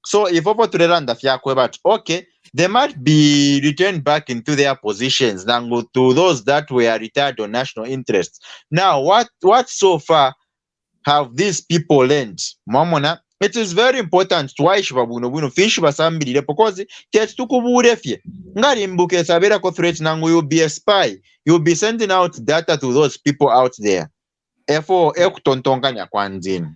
So if opo turelanda fyakwe bat, okay, they might be returned back into their positions nangu to those that were retired on national interests. Now, what so far have these people learned? Mamona, it is very important to why shibabuno fish basambiri because tet tukuburefye. Ngari mbuke sabera ko threat nangu you'll be a spy. You'll be sending out data to those people out there. Efo ekutontonganya kwanzini.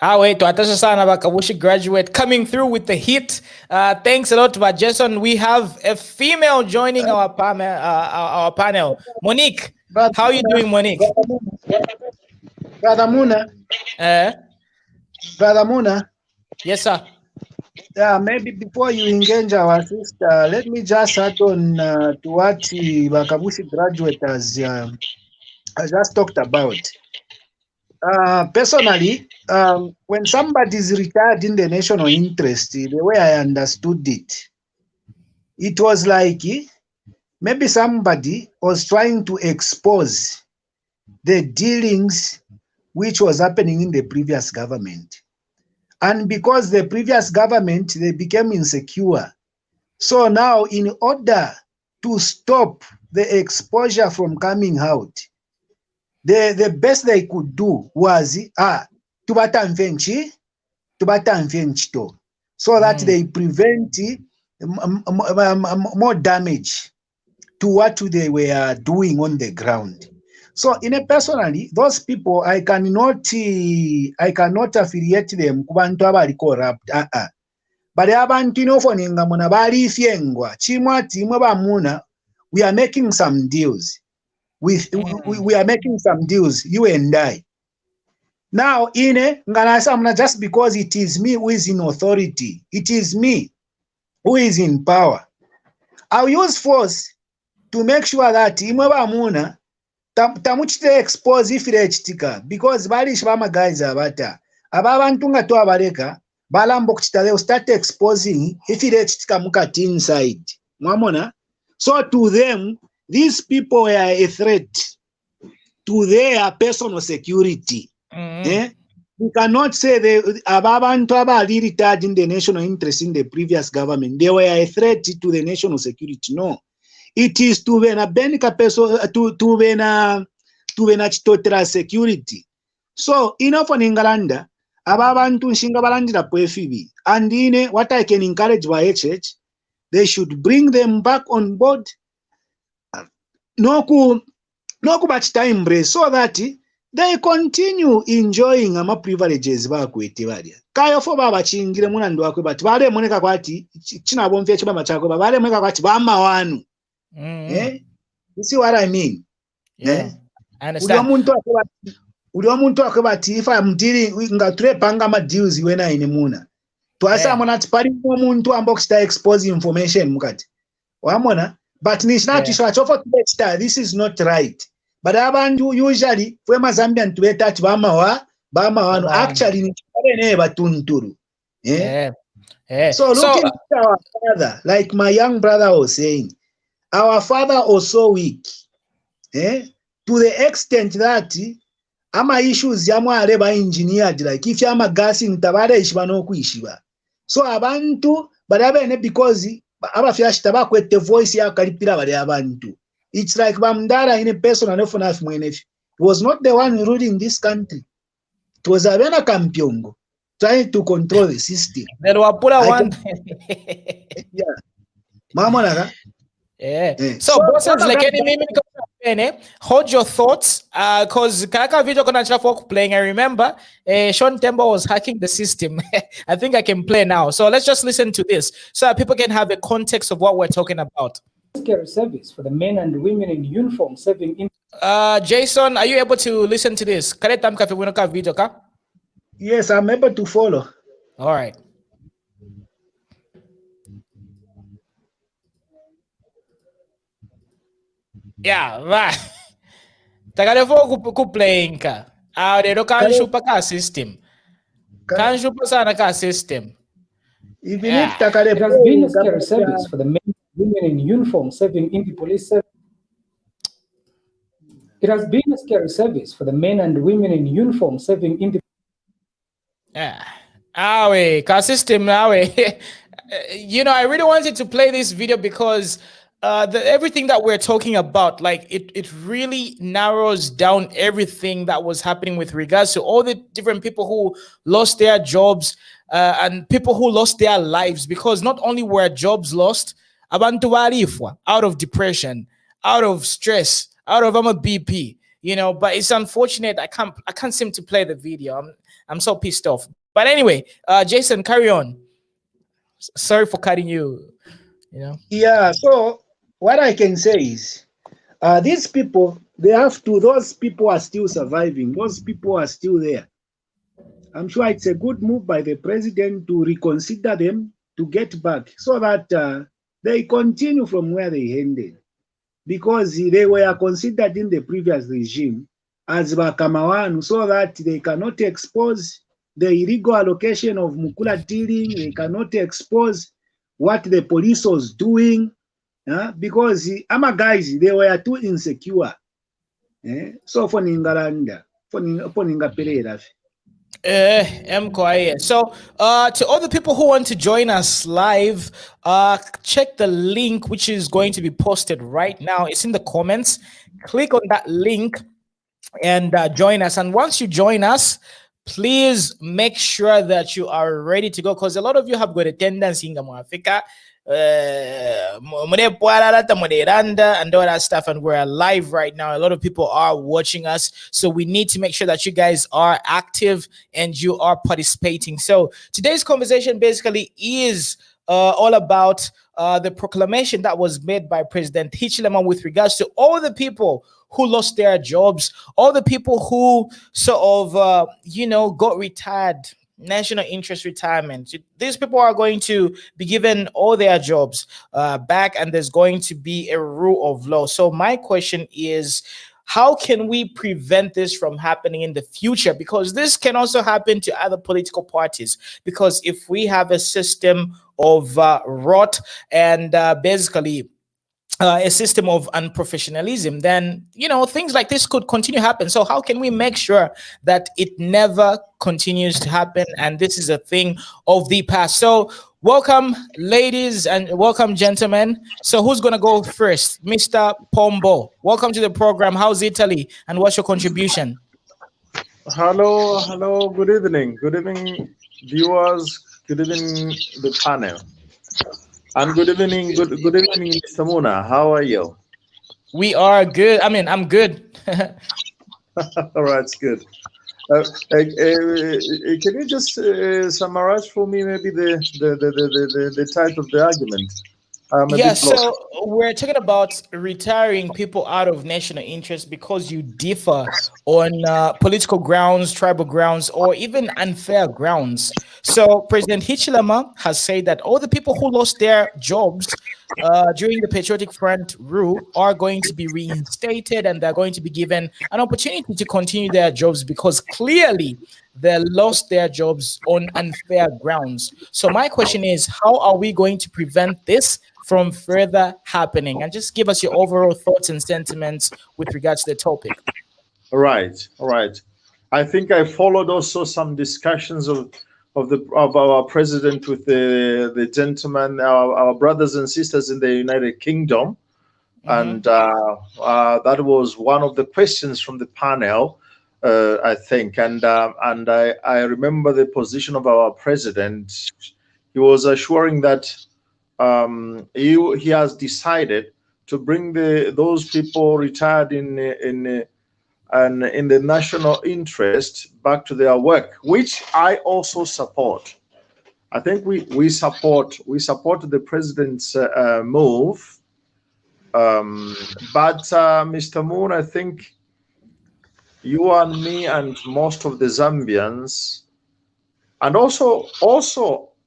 Wait, Atasha Sana Bakabushi graduate coming through with the hit. Thanks a lot to Jason. We have a female joining our panel. Monique, how are you doing, Monique? Brother Muna. Brother Muna. Yes, sir. Yeah, maybe before you engage our sister, let me just add on to what Bakabushi graduate has just talked about. Personally, when somebody is retired in the national interest, the way I understood it, it was like maybe somebody was trying to expose the dealings which was happening in the previous government. And because the previous government, they became insecure. So now in order to stop the exposure from coming out, the best they could do was tubatamvenchi to, so that they prevent more damage to what they were doing on the ground. So in a personally, those people I cannot affiliate them kubantu abali corrupt. But abantu inofoninga muna bali fiengwa chimwa timwe bamuna, we are making some deals. We are making some deals, you and I. Now, just because it is me who is in authority, it is me who is in power, I'll use force to make sure that imwe bamuna tamuchite expose ifire chitika, because balish bama guys abata ababantu nga to abaleka balambo kuchita, they will start exposing ifire chitika mukati inside mwamona. So to them, these people were a threat to their personal security. We cannot say ababantu abali retired in the national interest in the previous government, they were a threat to the national security. No, it is to vena benika peso to vena chitotera security. So enough on Ingalanda, ababantu nshinga balandira PFB, and in what I can encourage by HH, they should bring them back on board. No kubachita embrace, so that they continue enjoying ama privileges bakwete balya. Kayo fo baba chingire munandu wakwe, but bale moneka kwati china bomfye chibama chakwe bale moneka kwati bama wanu. You see what I mean? Yeah. I understand. Uli muntu wakwe bati if I'm dealing ngature panga ma deals wena ine muna. Twasa mona tipari muntu ambo kuchita expose information mukati. Wamona? But nishina tishwa this is not right. But abantu usually for Zambian to be touch bama wanu actually ni batunturu. So looking at our father, like my young brother was saying, our father was so weak, to the extent that ama issues yamwa areba engineered, like if yama gassing tabare ishibano kuishiba. So abantu badabene because abafyashi tabakwete voice ya kalipira bali abantu. It's like Bamdara in a person and often half mwenefi. He was not the one ruling this country. It was Abena Kampiongo trying to control the system. Then Wapura one. Yeah. Mamona. Yeah. So bosses like any meme, hold your thoughts. Cause Kaka video gonna for playing. I remember Sean Tembo was hacking the system. I think I can play now. So let's just listen to this so that people can have a context of what we're talking about. Service for the men and women in uniform serving in. Jason, are you able to listen to this? Video, yes, I'm able to follow. All right. Yeah, right. Tagalefo playing ka. They don't can shoot ka system. Can shoot ka system. Even if it has been a scary service for the men and women in uniform serving in the police service. It has been a scary service for the men and women in uniform serving in the. Car system. You know, I really wanted to play this video because everything that we're talking about, like it really narrows down everything that was happening with regards to all the different people who lost their jobs and people who lost their lives, because not only were jobs lost, abantu barifwa out of depression, out of stress, out of BP. you know, but it's unfortunate. I can't seem to play the video. I'm so pissed off. But anyway, Jason, carry on. Sorry for cutting you. You know. Yeah. So what I can say is, these people, those people are still surviving. Those people are still there. I'm sure it's a good move by the president to reconsider them, to get back, so that they continue from where they ended. Because they were considered in the previous regime as Bakamawanu, so that they cannot expose the illegal allocation of Mukula dealing, they cannot expose what the police was doing, because ama guys, they were too insecure. So for Ningalanda, for Ninga Pereira. So to all the people who want to join us live, check the link which is going to be posted right now. It's in the comments. Click on that link and join us. And once you join us, please make sure that you are ready to go, because a lot of you have got a tendency in Africa and all that stuff, and we're live right now. A lot of people are watching us, so we need to make sure that you guys are active and you are participating. So today's conversation basically is all about the proclamation that was made by President Hichilema with regards to all the people who lost their jobs, all the people who sort of got retired, national interest retirement. These people are going to be given all their jobs back, and there's going to be a rule of law. So my question is, how can we prevent this from happening in the future? Because this can also happen to other political parties. Because if we have a system of rot and basically a system of unprofessionalism, then things like this could continue to happen. So how can we make sure that it never continues to happen and this is a thing of the past? So welcome, ladies, and welcome, gentlemen. So who's gonna go first? Mr. Pombo, welcome to the program. How's Italy and what's your contribution? Hello, good evening viewers, good evening the panel. And good evening, Mr. Muna. How are you? We are good. I mean, I'm good. All right, it's good. Can you just summarize for me maybe the title of the argument? So we're talking about retiring people out of national interest because you differ on political grounds, tribal grounds, or even unfair grounds. So President Hichilema has said that all the people who lost their jobs during the Patriotic Front rule are going to be reinstated, and they're going to be given an opportunity to continue their jobs because clearly they lost their jobs on unfair grounds. So my question is, how are we going to prevent this from further happening? And just give us your overall thoughts and sentiments with regards to the topic. All right. I think I followed also some discussions of our president with the gentlemen, our brothers and sisters in the United Kingdom, and that was one of the questions from the panel, I think, and I remember the position of our president. He was assuring that he has decided to bring those people retired in the national interest back to their work, which I also support. I think we support the president's move, but Mr. Moon, I think you and me and most of the Zambians, and also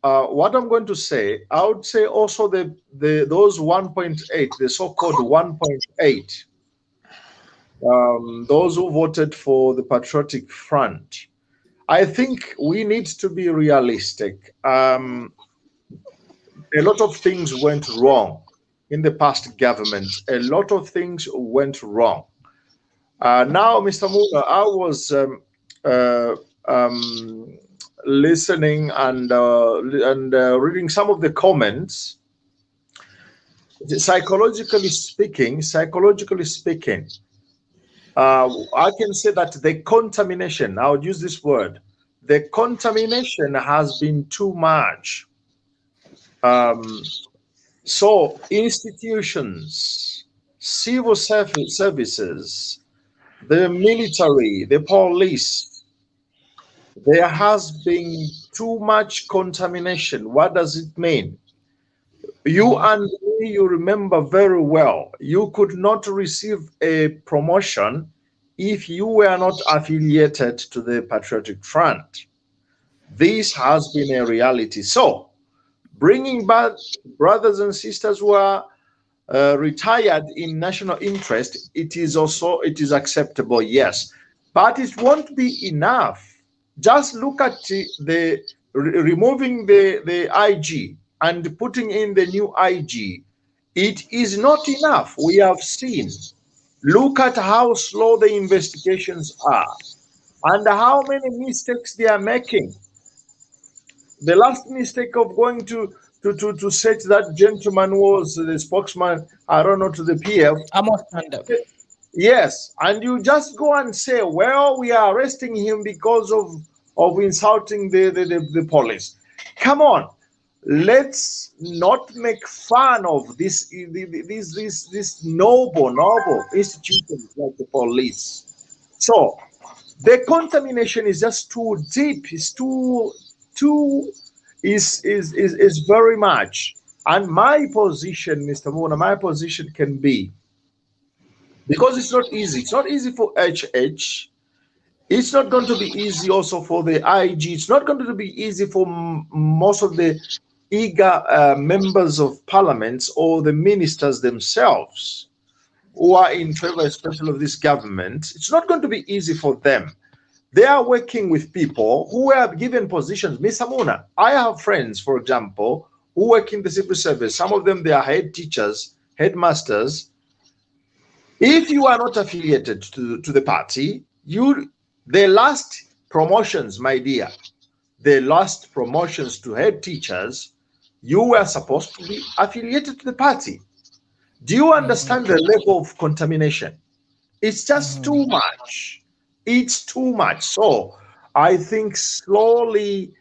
what I'm going to say, I would say also those 1.8, the so-called 1.8, those who voted for the Patriotic Front. I think we need to be realistic. A lot of things went wrong in the past government. A lot of things went wrong. Now, Mr. Muga, I was listening and reading some of the comments. Psychologically speaking, I can say that the contamination, I would use this word, the contamination has been too much. So institutions, civil services, the military, the police, there has been too much contamination. What does it mean? You and me, you remember very well, you could not receive a promotion if you were not affiliated to the Patriotic Front. This has been a reality. So, bringing back brothers and sisters who are retired in national interest, it is acceptable, yes, but it won't be enough. Just look at the removing the IG and putting in the new IG. It is not enough. We have seen. Look at how slow the investigations are and how many mistakes they are making. The last mistake of going to set that gentleman was the spokesman, I don't know, to the PF. Yes, and you just go and say, well, we are arresting him because of insulting the police. Come on, let's not make fun of this noble institutions like the police. So the contamination is just too deep. It's too is very much. And my position, Mr. Mona, my position can be, because it's not easy. It's not easy for HH. It's not going to be easy also for the IG. It's not going to be easy for most of the eager members of parliaments or the ministers themselves who are in favor, especially of this government. It's not going to be easy for them. They are working with people who are given positions. Mr. Muna, I have friends, for example, who work in the civil service. Some of them, they are head teachers, headmasters. If you are not affiliated to the party, the last promotions, my dear, the last promotions to head teachers, you were supposed to be affiliated to the party. Do you understand the level of contamination? It's just too much. It's too much. So I think slowly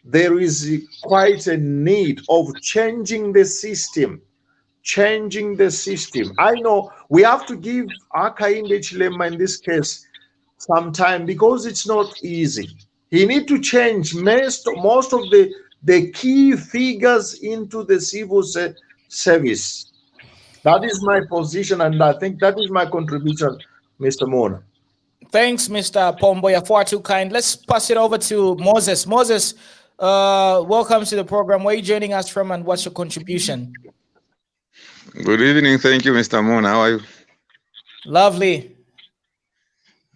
there is quite a need of changing the system. Changing the system. I know we have to give Hakainde Hichilema in this case some time because it's not easy. He need to change most of the key figures into the civil service. That is my position, and I think that is my contribution, Mr. Mona. Thanks, Mr. Pombo. You're far too kind. Let's pass it over to Moses. Moses, welcome to the program. Where are you joining us from, and what's your contribution? Good evening. Thank you, Mr. Mona. How are you? Lovely.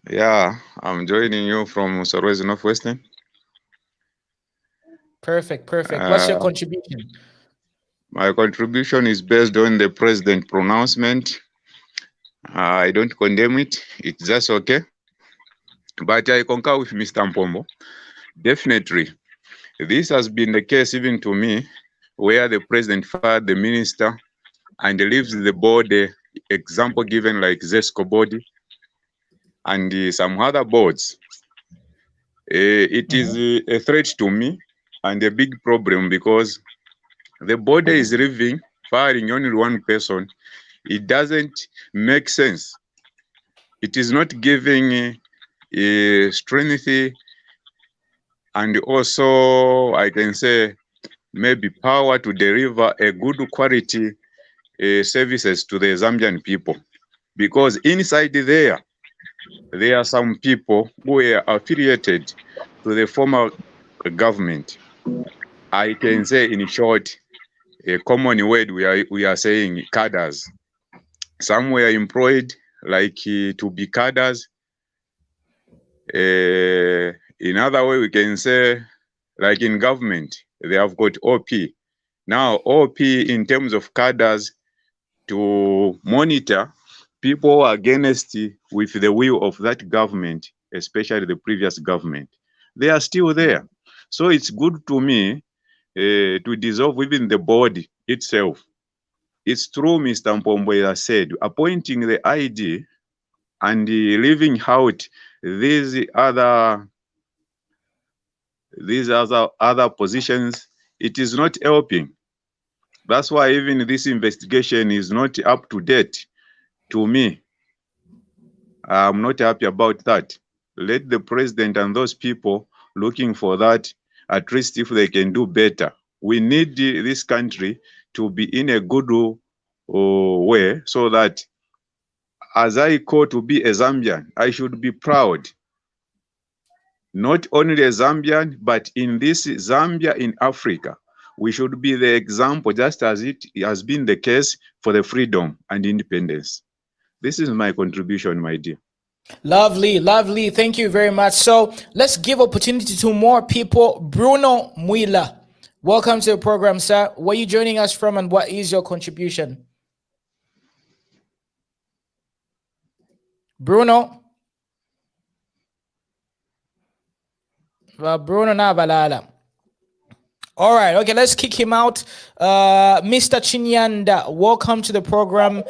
Yeah, I'm joining you from Sorwezi Northwestern. Perfect. What's your contribution? My contribution is based on the president's pronouncement. I don't condemn it. It's just okay. But I concur with Mr. Mpombo. Definitely, this has been the case even to me, where the president fired the minister and leaves the board, example given like Zesco body and some other boards. It is a threat to me and a big problem because the body is leaving, firing only one person. It doesn't make sense. It is not giving strength, and also I can say maybe power to deliver a good quality services to the Zambian people, because inside there are some people who are affiliated to the former government. I can say in short, a common word we are saying cadres. Some were employed like to be cadres. In other way, we can say like in government, they have got OP. Now, OP in terms of cadres to monitor people against with the will of that government, especially the previous government. They are still there. So it's good to me to dissolve even the board itself. It's true, Mr. Mpombo has said, appointing the ID and leaving out these other positions, it is not helping. That's why even this investigation is not up to date to me. I'm not happy about that. Let the president and those people looking for that, at least if they can do better. We need this country to be in a good way, so that as I call to be a Zambian, I should be proud. Not only a Zambian, but in this Zambia in Africa, we should be the example, just as it has been the case for the freedom and independence. This is my contribution, my dear. Lovely, lovely. Thank you very much. So let's give opportunity to more people. Bruno Muila, welcome to the program, sir. Where are you joining us from and what is your contribution? Bruno? Bruno Nabalala. All right, okay, let's kick him out. Mr. Chinyanda, welcome to the program.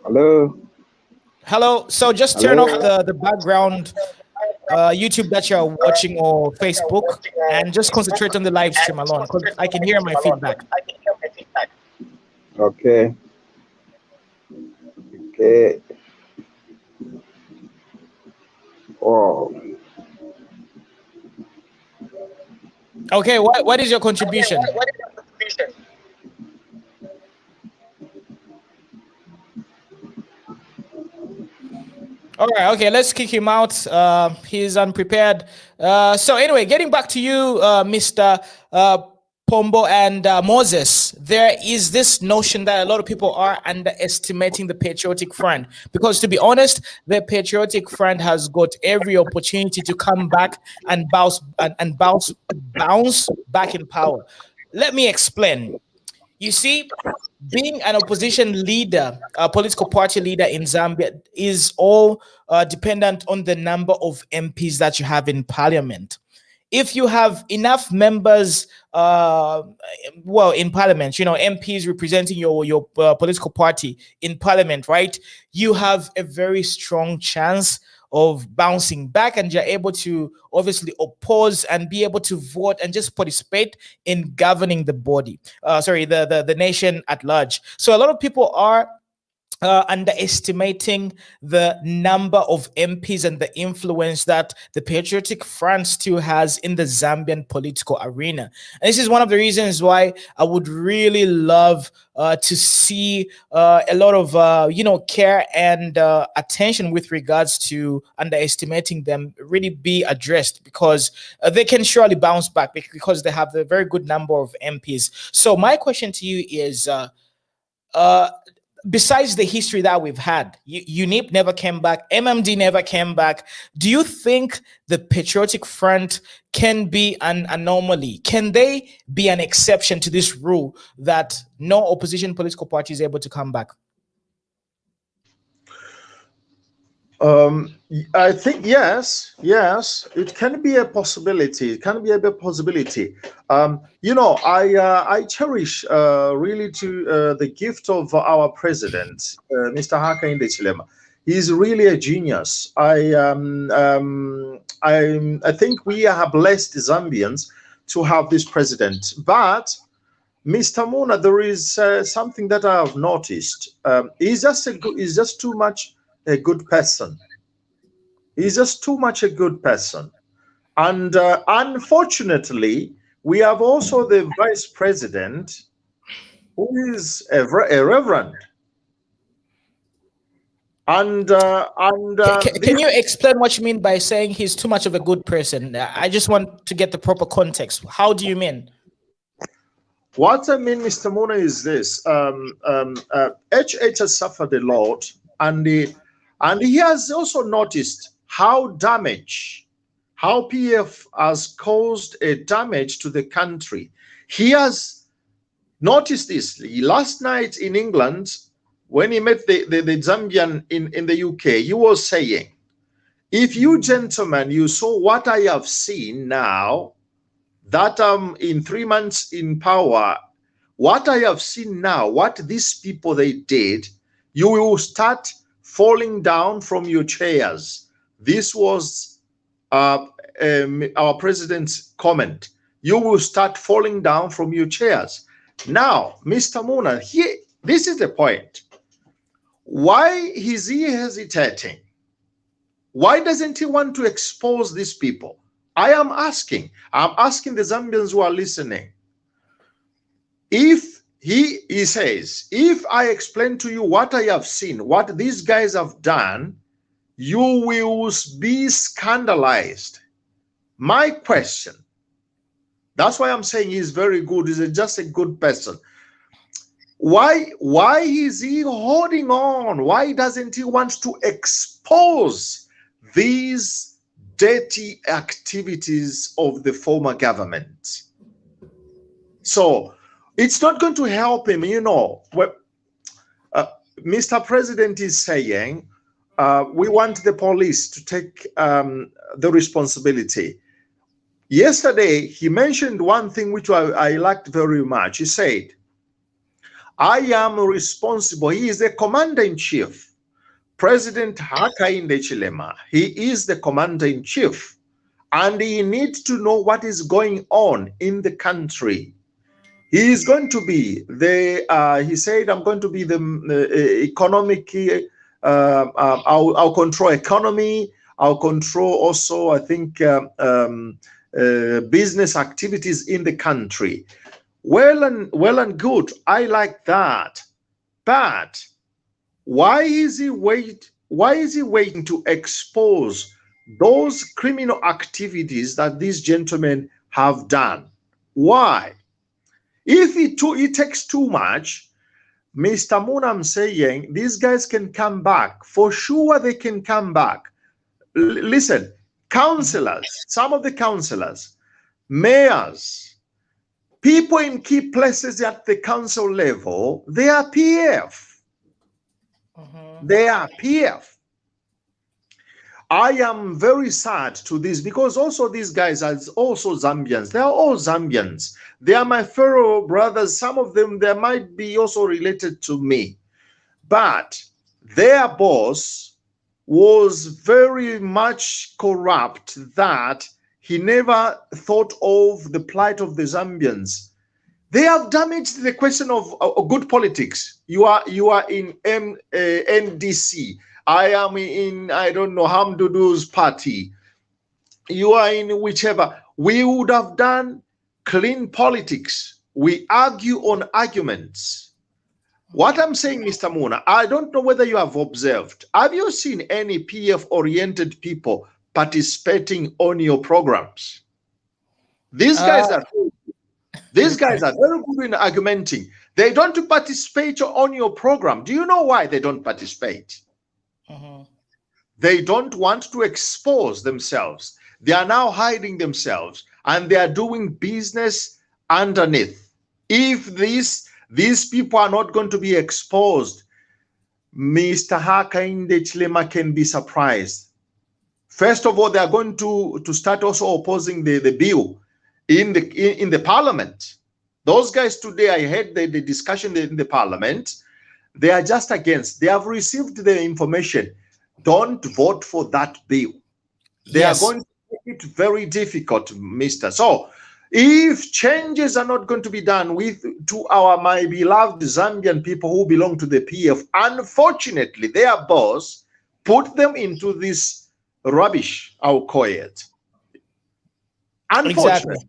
Hello. Hello. So just turn off the background YouTube that you're watching or Facebook and just concentrate on the live stream alone, because I can hear my feedback. Okay. Okay. Oh. Okay, what is your contribution? All right, okay, let's kick him out. He's unprepared. So anyway, getting back to you, Mr. Pombo and Moses, there is this notion that a lot of people are underestimating the Patriotic Front, because to be honest, the Patriotic Front has got every opportunity to come back and bounce back in power. Let me explain. You see, being an opposition leader, a political party leader in Zambia, is all dependent on the number of MPs that you have in parliament. If you have enough members, in parliament, you know, MPs representing your political party in parliament, right? You have a very strong chance of bouncing back, and you're able to obviously oppose and be able to vote and just participate in governing the body, the nation at large. So a lot of people are underestimating the number of MPs and the influence that the Patriotic Front still has in the Zambian political arena. And this is one of the reasons why I would really love to see a lot of care and attention with regards to underestimating them really be addressed, because they can surely bounce back because they have a very good number of MPs. So my question to you is, besides the history that we've had, UNIP never came back, MMD never came back. Do you think the Patriotic Front can be an anomaly? Can they be an exception to this rule that no opposition political party is able to come back? I think yes, it can be a possibility. It can be a possibility. I cherish really the gift of our president, Mr. Hakainde Hichilema. He's really a genius. I think we are blessed Zambians to have this president. But Mr. Muna, there is something that I have noticed. He's just too much a good person. He's just too much a good person. And unfortunately, we have also the vice president who is a reverend. Can you explain what you mean by saying he's too much of a good person? I just want to get the proper context. How do you mean? What I mean, Mr. Mona, is this. HH has suffered a lot, and he has also noticed how PF has caused a damage to the country. He has noticed this. Last night in England, when he met the Zambian in the UK, he was saying, if you gentlemen, you saw what I have seen now, that I'm in 3 months in power, what I have seen now, what these people they did, you will start falling down from your chairs. This was our president's comment. You will start falling down from your chairs. Now, Mr. Mona, This is the point. Why is he hesitating? Why doesn't he want to expose these people? I'm asking the Zambians who are listening. If he says, if I explain to you what I have seen, what these guys have done, you will be scandalized. My question, that's why I'm saying he's very good, he's just a good person. Why is he holding on? Why doesn't he want to expose these dirty activities of the former government? So it's not going to help him, you know. Mr. President is saying, we want the police to take the responsibility. Yesterday, he mentioned one thing which I liked very much. He said, I am responsible. He is the commander-in-chief. President Hakainde Hichilema, he is the commander-in-chief, and he needs to know what is going on in the country. He is going to be the, he said, I'm going to be the economic, I'll control economy, I'll control also, I think, business activities in the country. Well and good. I like that. But why is he waiting to expose those criminal activities that these gentlemen have done? Why? If it takes too much, Mr. Moon, I'm saying these guys can come back. For sure they can come back. Listen, councillors, some of the councillors, mayors, people in key places at the council level, they are PF. They are PF. I am very sad to this because also these guys are also Zambians. They are all Zambians. They are my fellow brothers. Some of them, they might be also related to me. But their boss was very much corrupt that he never thought of the plight of the Zambians. They have damaged the question of good politics. You are in NDC. I am in, I don't know, Hamdudu's party. You are in whichever. We would have done clean politics. We argue on arguments. What I'm saying, Mr. Muna, I don't know whether you have observed. Have you seen any PF-oriented people participating on your programs? These guys are very good in argumenting. They don't participate on your program. Do you know why they don't participate? They don't want to expose themselves. They are now hiding themselves and they are doing business underneath. If these people are not going to be exposed, Mr. Hakainde Hichilema can be surprised. First of all, they are going to start also opposing the bill in the parliament. Those guys today, I heard the discussion in the parliament. They are just against. They have received the information. Don't vote for that bill. They are going to make it very difficult, mister. So if changes are not going to be done to our my beloved Zambian people who belong to the PF, unfortunately, their boss put them into this rubbish, I'll call it. Unfortunately.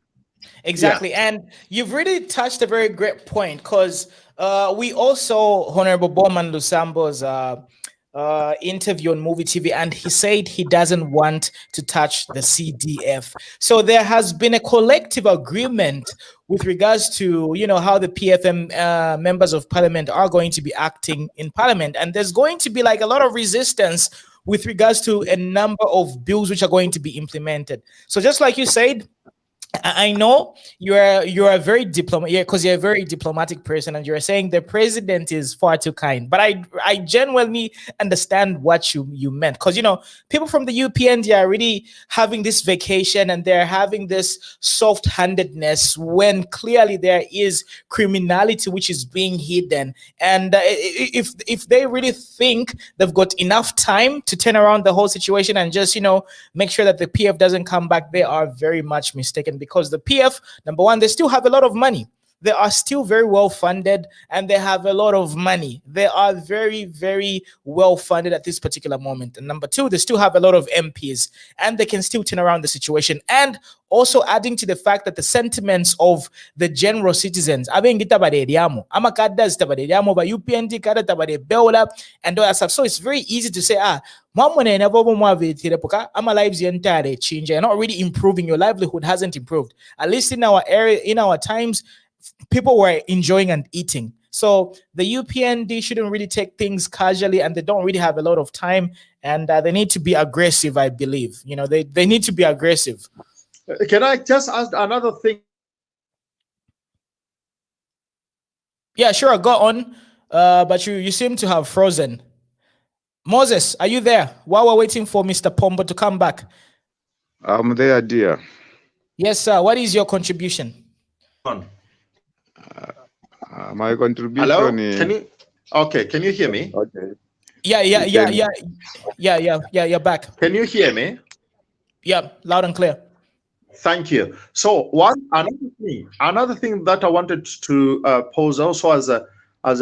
Exactly. Yeah. And you've really touched a very great point because we also, Honorable Bowman Lusambo's interview on Movie TV, and he said he doesn't want to touch the CDF. So there has been a collective agreement with regards to, you know, how the PFM members of parliament are going to be acting in parliament. And there's going to be like a lot of resistance with regards to a number of bills which are going to be implemented. So just like you said, I know you're a very because you're a very diplomatic person, and you're saying the president is far too kind. But I genuinely understand what you meant, because you know people from the UPN, they are really having this vacation and they're having this soft-handedness when clearly there is criminality which is being hidden. And if they really think they've got enough time to turn around the whole situation and just make sure that the PF doesn't come back, they are very much mistaken. Because the PF, number one, they still have a lot of money. they are still very well funded and they have a lot of money. They are very, very well funded at this particular moment. And number two, they still have a lot of MPs and they can still turn around the situation. And also adding to the fact that the sentiments of the general citizens, so it's very easy to say, lives change. You're not really improving. Your livelihood hasn't improved. At least in our area, in our times, people were enjoying and eating. So the UPND shouldn't really take things casually, and they don't really have a lot of time, and they need to be aggressive, I believe. They need to be aggressive. Can I just ask another thing? Yeah, sure, go on. But you seem to have frozen. Moses, are you there? While we're waiting for Mr. Pombo to come back. I'm there, dear. Yes, sir. What is your contribution? My contribution. Hello? Is... Can you hear me? Okay. Yeah. You're back. Can you hear me? Yeah, loud and clear. Thank you. So another thing that I wanted to pose also as a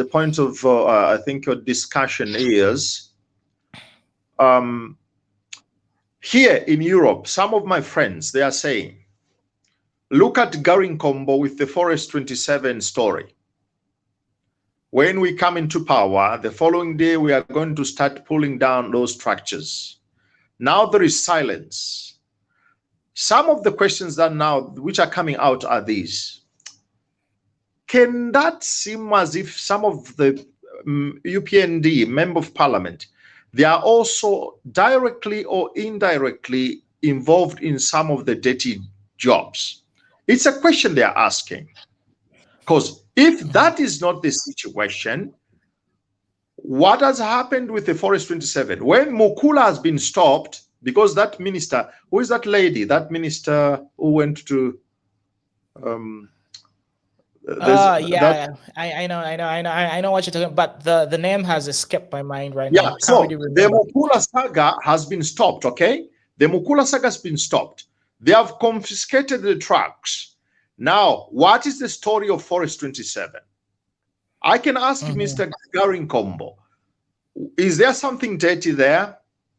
point of I think your discussion is here in Europe, some of my friends, they are saying, look at Garinkombo with the Forest 27 story. When we come into power, the following day, we are going to start pulling down those structures. Now there is silence. Some of the questions that now, which are coming out are these. Can that seem as if some of the UPND, Member of Parliament, they are also directly or indirectly involved in some of the dirty jobs? It's a question they are asking. Because if that is not the situation, what has happened with the Forest 27? When Mukula has been stopped, because that minister, who is that lady? That minister who went to I know what you're talking about, but the name has escaped my mind right now. Yeah, so the Mukula saga has been stopped, okay? The Mukula saga has been stopped. They have confiscated the trucks. Now, what is the story of Forest 27? I can ask Mr. Garinkombo, is there something dirty there,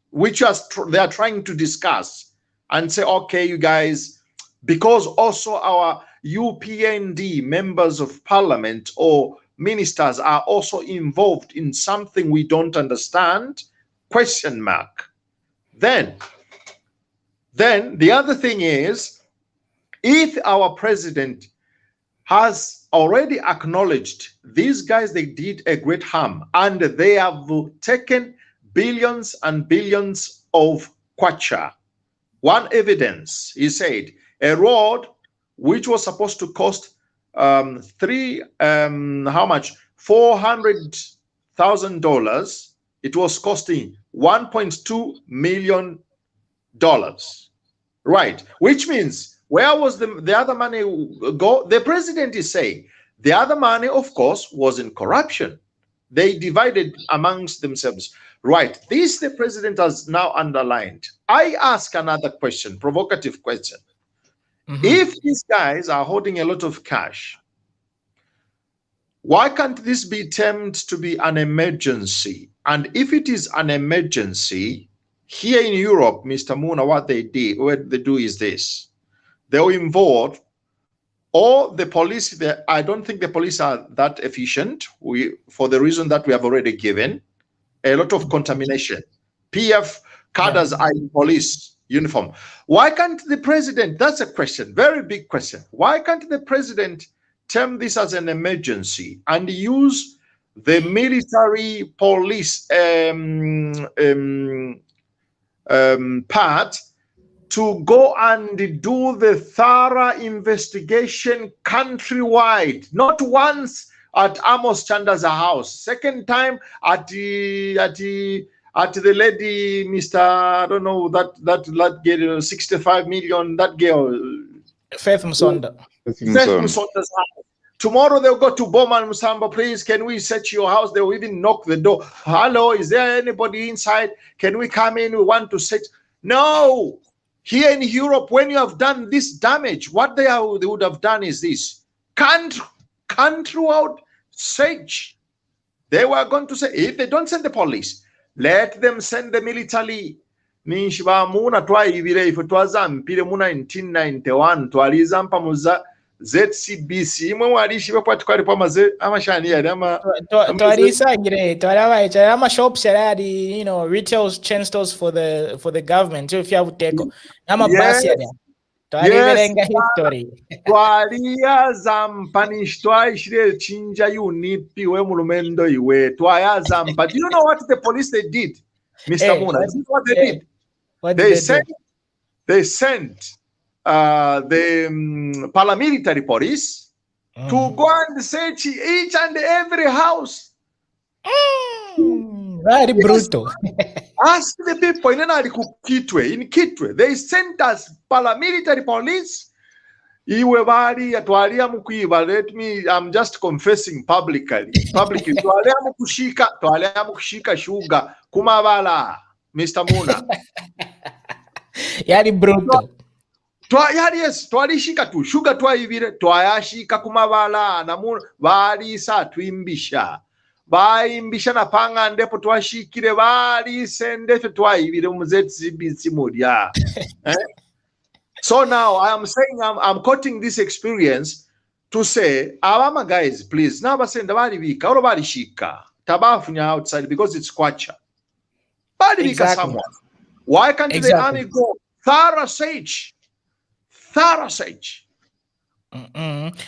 which they are trying to discuss and say, okay, you guys, because also our UPND members of parliament or ministers are also involved in something we don't understand, question mark. Then the other thing is, if our president has already acknowledged these guys, they did a great harm and they have taken billions and billions of kwacha. One evidence, he said, a road which was supposed to cost $400,000, it was costing $1.2 million. Right, which means where was the other money go? The president is saying the other money, of course, was in corruption. They divided amongst themselves. Right, this the president has now underlined. I ask another question, provocative question. If these guys are holding a lot of cash, why can't this be termed to be an emergency? And if it is an emergency, here in Europe, Mr. Muna, what they do is this. They'll involve all the police. I don't think the police are that efficient, for the reason that we have already given. A lot of contamination. PF cadres are in police uniform. Why can't the president, that's a question, very big question. Why can't the president term this as an emergency and use the military police part to go and do the thorough investigation countrywide, not once at Amos Chanda's house, second time at the lady, Mr. I don't know, that girl, 65 million, that girl. Faith Musonda. Faith Musonda's house. Tomorrow they'll go to Boma and Musamba, please, can we search your house? They will even knock the door. Hello, is there anybody inside? Can we come in? We want to search. No. Here in Europe, when you have done this damage, what they would have done is this. countrywide siege. They were going to say, if they don't send the police, let them send the military. Ninshba muna twaibire ife twazampire mu 1991 twalizampa muza ZCBC imwe walishibe kwa tukali pamaze amashani yali ama twarisangire twarabaye ama shops yali, retail chain stores for the government if you have teko ama basi yali twariberenga history twaliyazampa nishtwaishire chinja unipi we mulumendo iwe twayazampa. Do you know what the police they did, Mr. Muna? This is what they did. They sent the paramilitary police to go and search each and every house. Very brutal. Ask the people in Kitwe. They sent us paramilitary police. Let me, I'm just confessing publicly. Twalia mukushika sugar kumabala, Mr. Muna. Yari brutal. Yes, twalishika tu sugar twaibire twayashika kumabala namu bali sa twimbisha baimbisha na panga ndepo twashikire bali sendefe twaibire mu ZCBC modia. So now I am saying I'm quoting this experience to say, Abama guys, please, never send the body vika or body shika tabafunya outside because it's kwacha. Body vika someone. Why can't the army go thorough sage?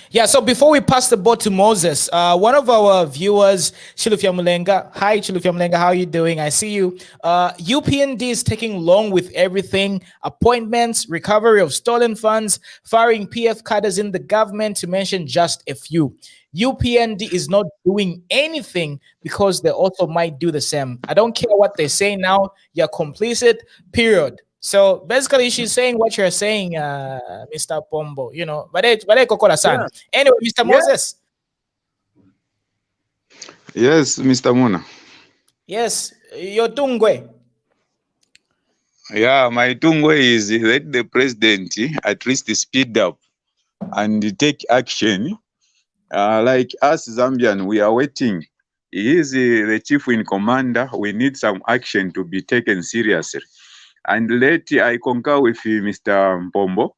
Yeah, so before we pass the ball to Moses, one of our viewers, Chilufya Mulenga. Hi, Chilufya Mulenga, how are you doing? I see you. UPND is taking long with everything: appointments, recovery of stolen funds, firing PF cadres in the government, to mention just a few. UPND is not doing anything because they also might do the same. I don't care what they say now. You're complicit, period. So basically, she's saying what you're saying, Mr. Pombo, but anyway, Mr. Moses. Yes, Mr. Muna. Yes, your tungwe. Yeah, my tungwe is let the president at least speed up and take action. Like us Zambian, we are waiting. He is the chief in commander. We need some action to be taken seriously. And I concur with Mr. Mpombo.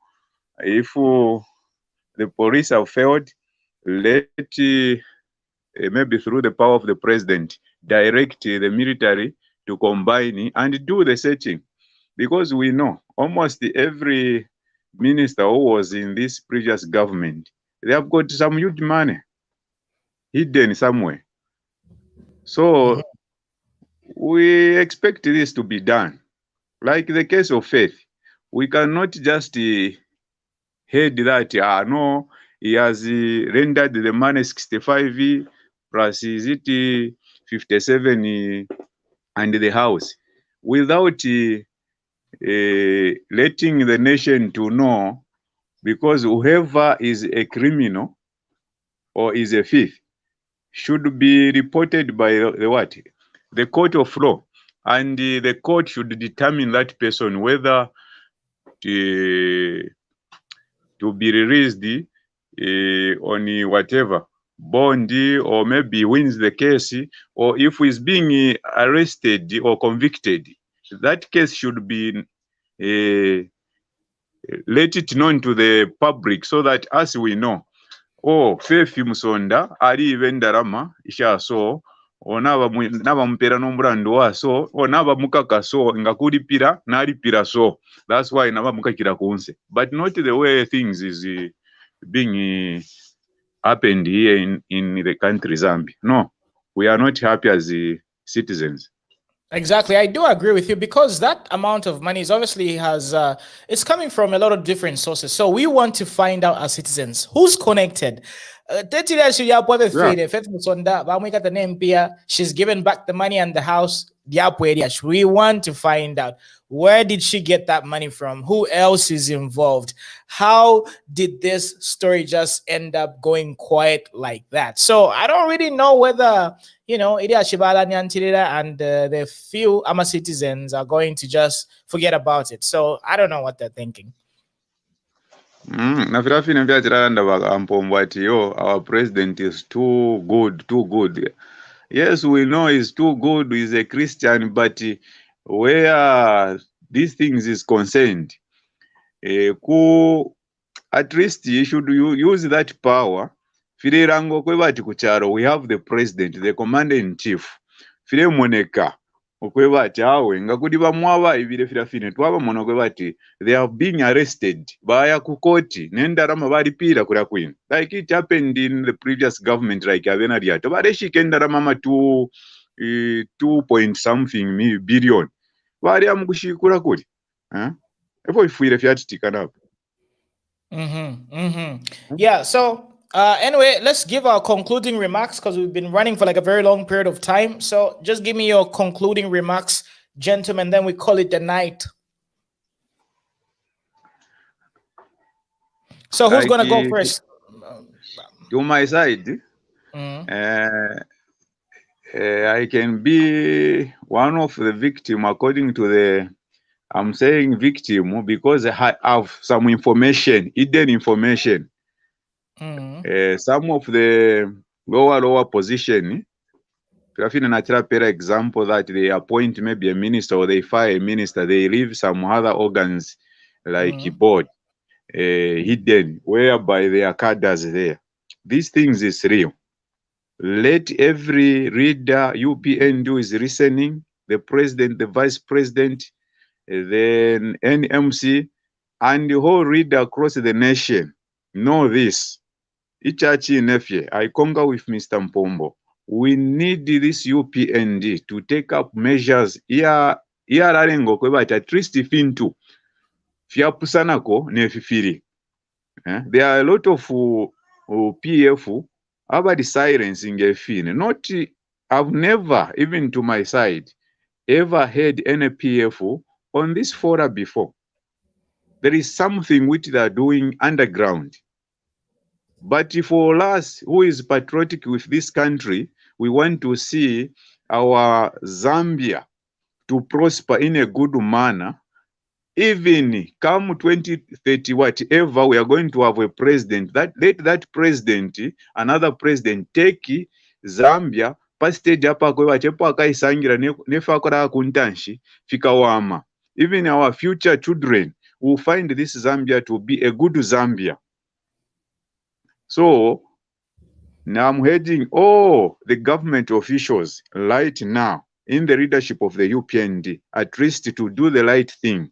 If the police have failed, let maybe through the power of the president, direct the military to combine and do the searching. Because we know almost every minister who was in this previous government, they have got some huge money hidden somewhere. So we expect this to be done. Like the case of Faith, we cannot just head that, no, he has rendered the money 65 plus is it 57 and the house without letting the nation to know, because whoever is a criminal or is a thief should be reported by the court of law. And the court should determine that person whether to be released on whatever, bond, or maybe wins the case, or if he's being arrested or convicted, that case should be let it known to the public so that as we know, Faith Musonda, Ali Vendarama, Isha so, naba mpera nombrando waso naba mukaka so ngakulipira nalipira so. That's why naba mukakira kunse, but not the way things is being happened here in the country Zambia. No, we are not happy as citizens. Exactly, I do agree with you, because that amount of money is obviously it's coming from a lot of different sources. So we want to find out as citizens who's connected. She's given back the money and the house. We want to find out, where did she get that money from? Who else is involved? How did this story just end up going quiet like that? So I don't really know whether, Idia Shibala Nyantirira and the few Ama citizens are going to just forget about it. So I don't know what they're thinking. Na virafine vyatiranda vakampombo ati yo our president is too good. Yes, we know he's too good, he's a Christian, but where these things is concerned, at least you should use that power. Fire rango kwevati kucharo, we have the president, the commander in chief. Fire moneka okwevati awe ngakudi vamwava ivire firafine twava mona kwevati they are being arrested vaya kukoti nendarama varipira kuda kwino, like it happened in the previous government, like avena riato vareshike ndarama ma 2 point something billion vari amukushikura kuri efo ifuire fyatitikanapo. Yeah, so anyway, let's give our concluding remarks because we've been running for like a very long period of time. So just give me your concluding remarks, gentlemen, then we call it the night. So who's going to go first? To my side, I can be one of the victim according to the, I'm saying victim because I have some information, hidden information. Some of the lower position, per example, that they appoint maybe a minister or they fire a minister, they leave some other organs like board hidden, whereby they are cadres there. These things is real. Let every reader UPN do is listening, the president, the vice president, then NMC, and the whole reader across the nation know this. Ichachi Nefye, I concur with Mr. Mpombo. We need this UPND to take up measures here arengo kweba at least fintu fiapusanako nefifiri. There are a lot of PF about the silencing a fin. Not, I've never, even to my side, ever heard any PF on this fora before. There is something which they are doing underground. But for us who is patriotic with this country, we want to see our Zambia to prosper in a good manner. Even come 2030, whatever, we are going to have a president. Let that president, another president, take Zambia, pastage apa kwa wachepo akaisangira nefakora kuntanshi, fikawama. Even our future children will find this Zambia to be a good Zambia. So now I'm heading all the government officials right now in the leadership of the UPND, at least to do the right thing.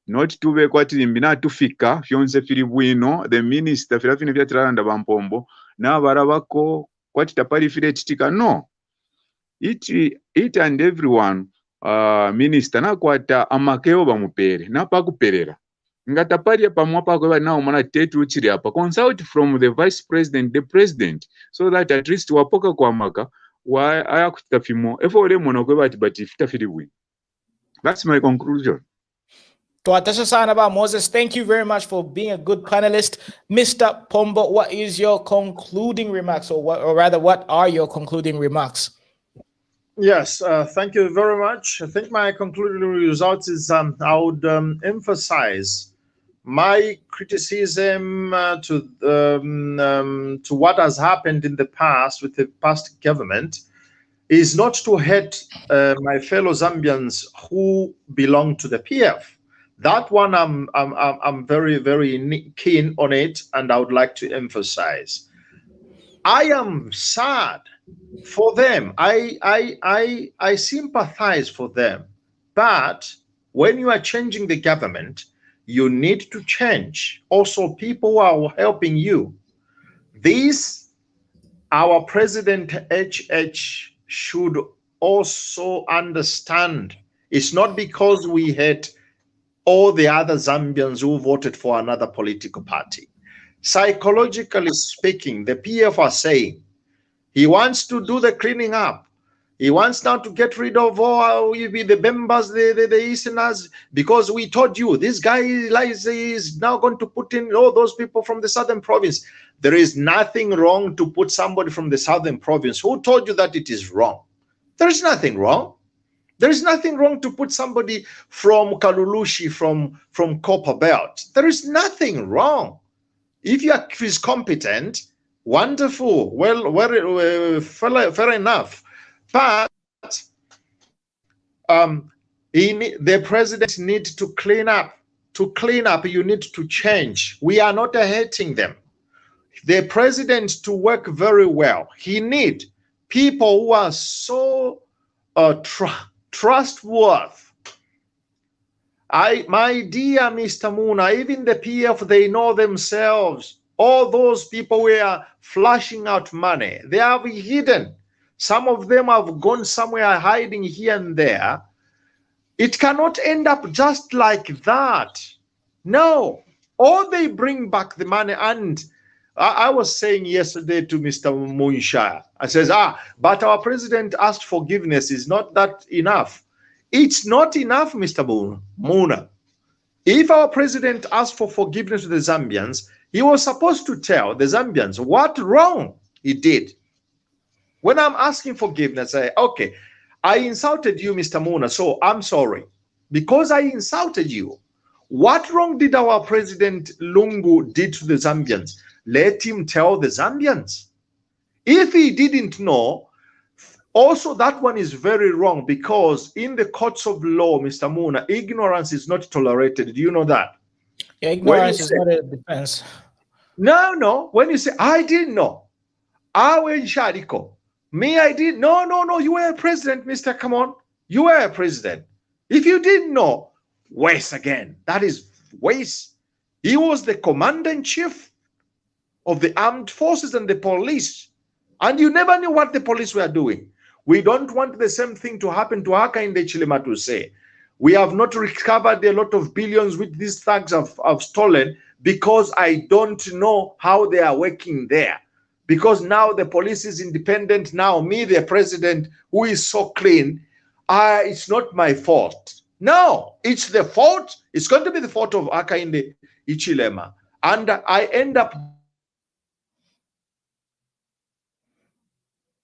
Not to be quite limbina to fika, fionse filibwino, the minister, filafine vyatiranda bampombo, na baravako, kwati tapari file chitika. No. It and everyone, minister, na kwata amakeo bamupere, na pakuperera. Ngatapari pamwapa kwa na umana tetu uchiri hapa. Consult from the vice president, the president, so that at least wapoka kwa maka, wa aya kutafimo, efo ule mwana kwa bati fitafiliwi. That's my conclusion. Tuatasha sana ba Moses, thank you very much for being a good panelist. Mr. Pombo, what is your concluding remarks, or rather, what are your concluding remarks? Yes, thank you very much. I think my concluding result is I would emphasize my criticism to what has happened in the past with the past government is not to hate my fellow Zambians who belong to the PF. That one I'm very, very keen on it, and I would like to emphasize. I am sad for them. I sympathize for them. But when you are changing the government, you need to change also people who are helping you. This, our President HH should also understand. It's not because we had all the other Zambians who voted for another political party. Psychologically speaking, the PF are saying he wants to do the cleaning up. He wants now to get rid of all the members, the Easterners, because we told you this guy is now going to put in all those people from the southern province. There is nothing wrong to put somebody from the southern province. Who told you that it is wrong? There is nothing wrong. There is nothing wrong to put somebody from Kalulushi, from Copper Belt. There is nothing wrong. If he's competent, wonderful, fair enough. But the president needs to clean up. To clean up, you need to change. We are not hating them. The president to work very well. He need people who are so trustworthy. My dear Mr. Muna, even the PF, they know themselves. All those people were flashing out money. They have hidden. Some of them have gone somewhere hiding here and there. It cannot end up just like that. No. Or they bring back the money. And I was saying yesterday to Mr. Moonshire, I says, but our president asked forgiveness. Is not that enough? It's not enough, Mr. Muna. If our president asked for forgiveness to the Zambians, he was supposed to tell the Zambians what wrong he did. When I'm asking forgiveness, I say, okay, I insulted you, Mr. Muna, so I'm sorry. Because I insulted you, what wrong did our president Lungu did to the Zambians? Let him tell the Zambians. If he didn't know, also that one is very wrong, because in the courts of law, Mr. Muna, ignorance is not tolerated. Do you know that? Yeah, ignorance is not a defense. No. When you say, I didn't know, I went Shariko. Me, I did. No. You were a president, Mr. Come on. You were a president. If you didn't know, waste again. That is waste. He was the commander-in-chief of the armed forces and the police. And you never knew what the police were doing. We don't want the same thing to happen to Hakainde Hichilema to say. We have not recovered a lot of billions which these thugs have stolen because I don't know how they are working there. Because now the police is independent. Now me, the president, who is so clean, it's not my fault. No, it's the fault. It's going to be the fault of Hakainde Hichilema. And I end up...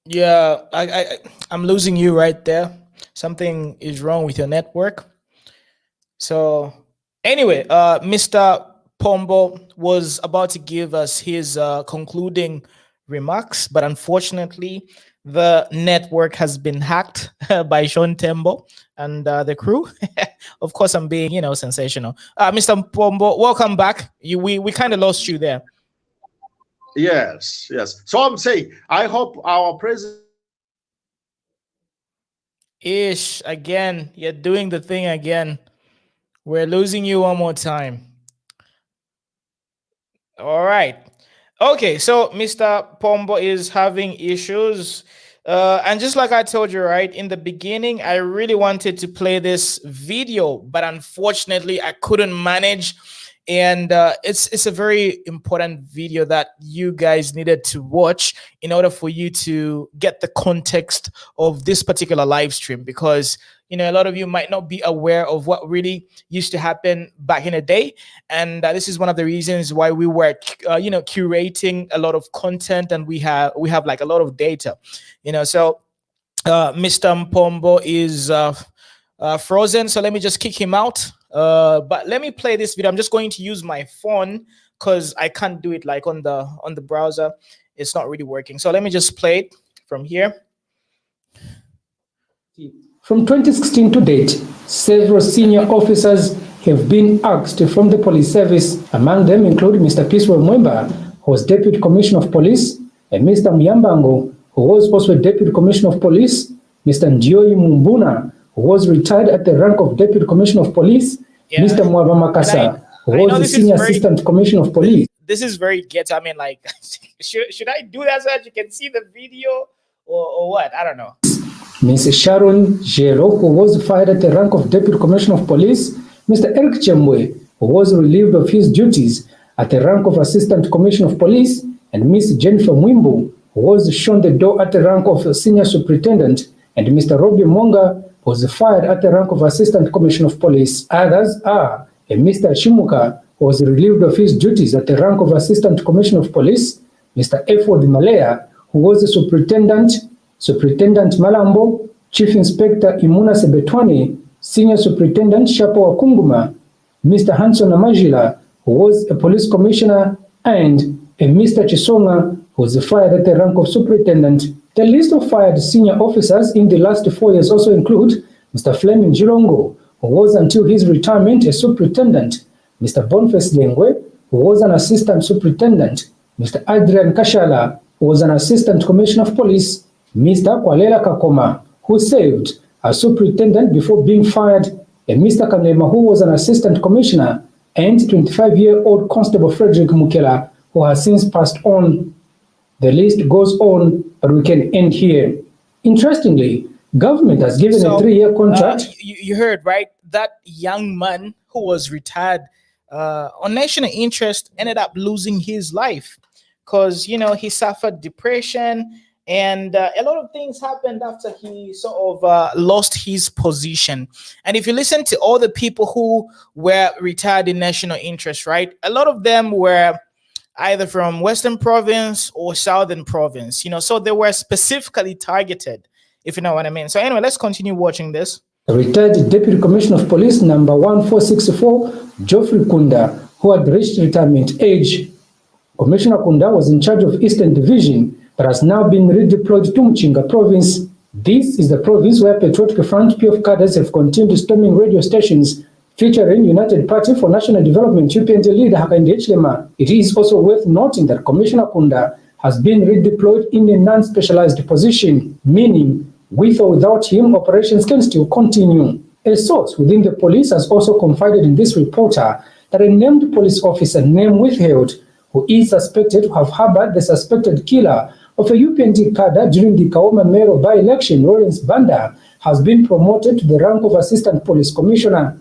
Yeah, I'm losing you right there. Something is wrong with your network. So anyway, Mr. Pombo was about to give us his concluding remarks, but unfortunately the network has been hacked by Sean Tembo and the crew. Of course, I'm being, sensational. Mr. Pombo, welcome back. We kind of lost you there. Yes. So I'm saying, I hope our president... Ish, again, you're doing the thing again. We're losing you one more time. All right. Okay, so Mr. Pombo is having issues. And just like I told you, right, in the beginning, I really wanted to play this video, but unfortunately, I couldn't manage. And it's a very important video that you guys needed to watch in order for you to get the context of this particular live stream, because a lot of you might not be aware of what really used to happen back in the day. And this is one of the reasons why we were curating a lot of content, and we have like a lot of data, so Mr. Mpombo is frozen, so let me just kick him out. But let me play this video. I'm just going to use my phone because I can't do it like on the browser. It's not really working. So let me just play it from here. From 2016 to date, several senior officers have been axed from the police service. Among them include Mr. Peacewell Mwemba, who was Deputy Commissioner of Police, and Mr. Myambango, who was also Deputy Commissioner of Police, Mr. Ndioi Mumbuna, who was retired at the rank of Deputy Commissioner of Police, Mr. Mwaba Makasa, who was the Senior Assistant Commissioner of Police. This is very ghetto. I mean, like, should I do that so that you can see the video or what? I don't know. Ms. Sharon Jero, who was fired at the rank of Deputy Commissioner of Police, Mr. Eric Chivway, who was relieved of his duties at the rank of Assistant Commissioner of Police, and Ms. Jennifer Mwimbu, who was shown the door at the rank of Senior Superintendent, and Mr. Robbie Monga was fired at the rank of Assistant Commissioner of Police. Others are Mr. Shimuka, who was relieved of his duties at the rank of Assistant Commissioner of Police, Mr. Eford Malaya, who was the Superintendent Malambo, Chief Inspector Imuna Sebetwane, Senior Superintendent Shapo Wakunguma, Mr. Hanson Amajila, who was a police commissioner, and a Mr. Chisonga, who was fired at the rank of superintendent. The list of fired senior officers in the last 4 years also include Mr. Fleming Jilongo, who was until his retirement a superintendent, Mr. Boniface Lengwe, who was an assistant superintendent, Mr. Adrian Kashala, who was an assistant commissioner of police, Mr. Kwalela Kakoma, who served as superintendent before being fired, and Mr. Kanema, who was an assistant commissioner, and 25-year-old Constable Frederick Mukela, who has since passed on. The list goes on, but we can end here. Interestingly, government has given a 3-year contract. You heard, right? That young man who was retired on national interest ended up losing his life because, he suffered depression, and a lot of things happened after he sort of lost his position. And if you listen to all the people who were retired in national interest, right, a lot of them were either from Western Province or Southern Province, so they were specifically targeted, if you know what I mean. So anyway, let's continue watching this. Retired Deputy Commissioner of Police number 1464, Geoffrey Kunda, who had reached retirement age. Commissioner Kunda was in charge of Eastern Division, but has now been redeployed to Mchinga Province. This is the province where Patriotic Front PF cadres have continued storming radio stations featuring United Party for National Development UPND leader Hakainde Hichilema. It is also worth noting that Commissioner Kunda has been redeployed in a non-specialized position, meaning with or without him, operations can still continue. A source within the police has also confided in this reporter that a named police officer, name withheld, who is suspected to have harbored the suspected killer of a UPND cadre during the Kaoma mayoral by-election, Lawrence Banda, has been promoted to the rank of Assistant Police Commissioner.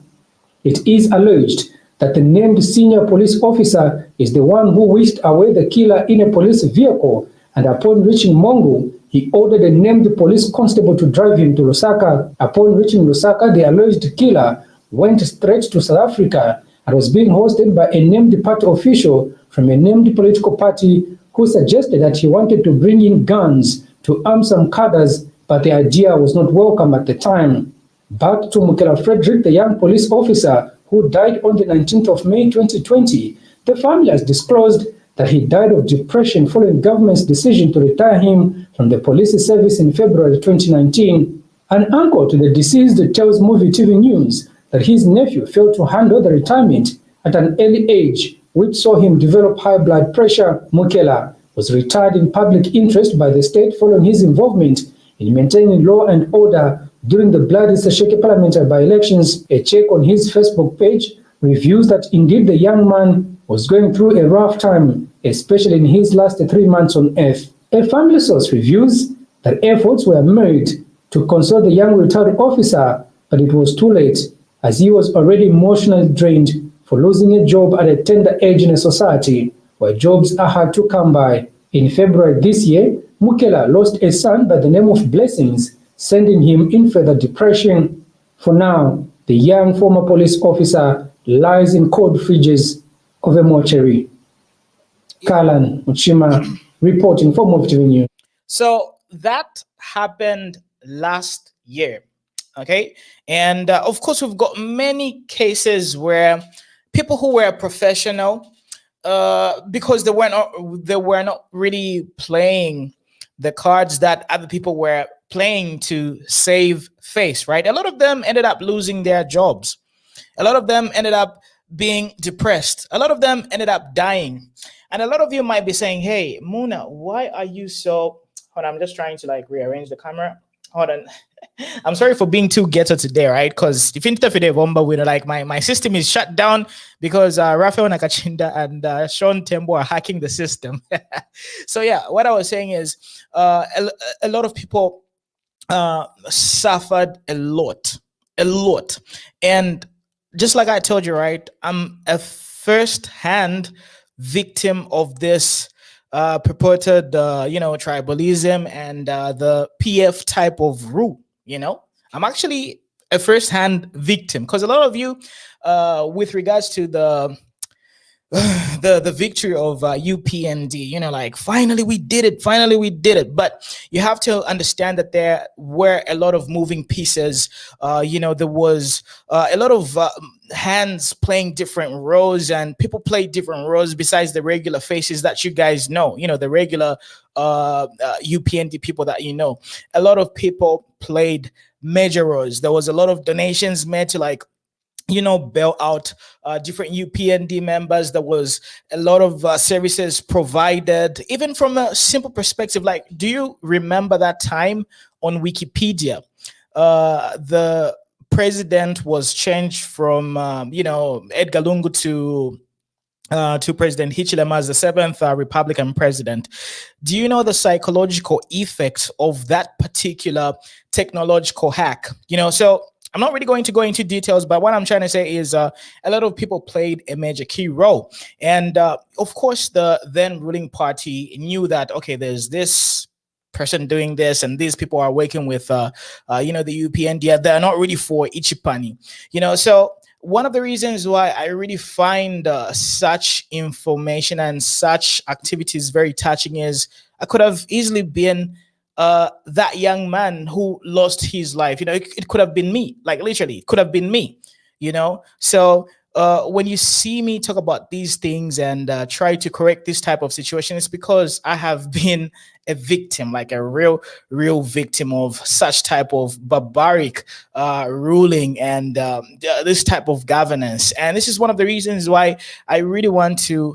It is alleged that the named senior police officer is the one who whisked away the killer in a police vehicle, and upon reaching Mongo, he ordered a named police constable to drive him to Lusaka. Upon reaching Lusaka, the alleged killer went straight to South Africa and was being hosted by a named party official from a named political party who suggested that he wanted to bring in guns to arm some cadres, but the idea was not welcome at the time. Back to Mukela Frederick, the young police officer who died on the 19th of May 2020, the family has disclosed that he died of depression following government's decision to retire him from the police service in February 2019. An uncle to the deceased tells Movie TV News that his nephew failed to handle the retirement at an early age, which saw him develop high blood pressure. Mukela was retired in public interest by the state following his involvement in maintaining law and order during the bloody Sesheke parliamentary by-elections. A check on his Facebook page reveals that indeed the young man was going through a rough time, especially in his last 3 months on earth. A family source reveals that efforts were made to console the young retired officer, but it was too late, as he was already emotionally drained for losing a job at a tender age in a society where jobs are hard to come by. In February this year, Mukela lost a son by the name of Blessings, sending him in further depression. For now, the young former police officer lies in cold fridges of a mortuary. Kalan Uchima reporting for Movie TV News. So that happened last year, okay? And of course, we've got many cases where people who were professional, because they were not really playing the cards that other people were playing to save face, right? A lot of them ended up losing their jobs. A lot of them ended up being depressed. A lot of them ended up dying. And a lot of you might be saying, hey, Muna, why are you so... Hold on, I'm just trying to rearrange the camera. Hold on. I'm sorry for being too ghetto today, right? Because if my system is shut down because Rafael Nakachinda and Sean Tembo are hacking the system. So yeah, what I was saying is a lot of people suffered a lot. And just like I told you, right, I'm a first-hand victim of this purported, tribalism and the PF type of rule. I'm actually a first-hand victim because a lot of you, with regards to the the victory of UPND, like finally we did it. But you have to understand that there were a lot of moving pieces. There was a lot of hands playing different roles, and people played different roles besides the regular faces that you guys know. The regular UPND people that a lot of people played major roles. There was a lot of donations made to bail out different UPND members. There was a lot of services provided, even from a simple perspective. Like, do you remember that time on Wikipedia? The president was changed from, Edgar Lungu to President Hichilema as the 7th Republican president. Do you know the psychological effects of that particular technological hack? So I'm not really going to go into details, but what I'm trying to say is a lot of people played a major key role. And of course, the then ruling party knew that, okay, there's this person doing this, and these people are working with, the UPND. They're not really for Ichipani, So one of the reasons why I really find such information and such activities very touching is I could have easily been that young man who lost his life. It could have been me, like literally, it could have been me, So when you see me talk about these things and try to correct this type of situation, it's because I have been a victim, like a real victim of such type of barbaric ruling and this type of governance. And this is one of the reasons why I really want to,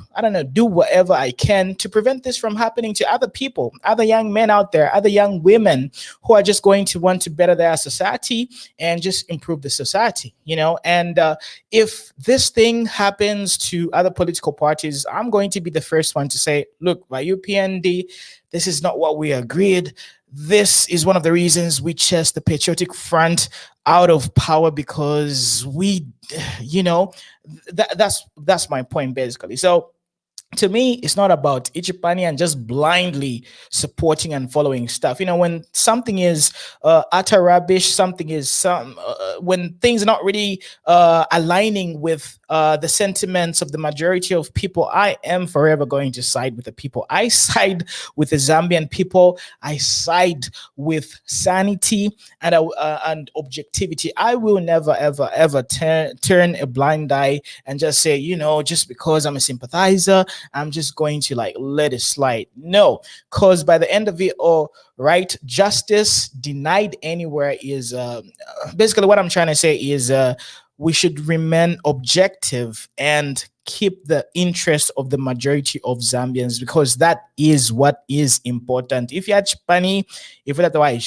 do whatever I can to prevent this from happening to other people, other young men out there, other young women who are just going to want to better their society and just improve the society, And if this thing happens to other political parties, I'm going to be the first one to say, look, by UPND, this is not what we agreed. This is one of the reasons we chased the Patriotic Front out of power, because we, that's my point basically. So to me, it's not about Ichipani and just blindly supporting and following stuff. When something is utter rubbish, when things are not really aligning with the sentiments of the majority of people, I am forever going to side with the people. I side with the Zambian people. I side with sanity and objectivity. I will never, ever, ever turn a blind eye and just say, just because I'm a sympathizer, I'm just going to let it slide. No, because by the end of it all, right, justice denied anywhere is basically what I'm trying to say is we should remain objective and keep the interest of the majority of Zambians, because that is what is important. If you're Chipani, if that's why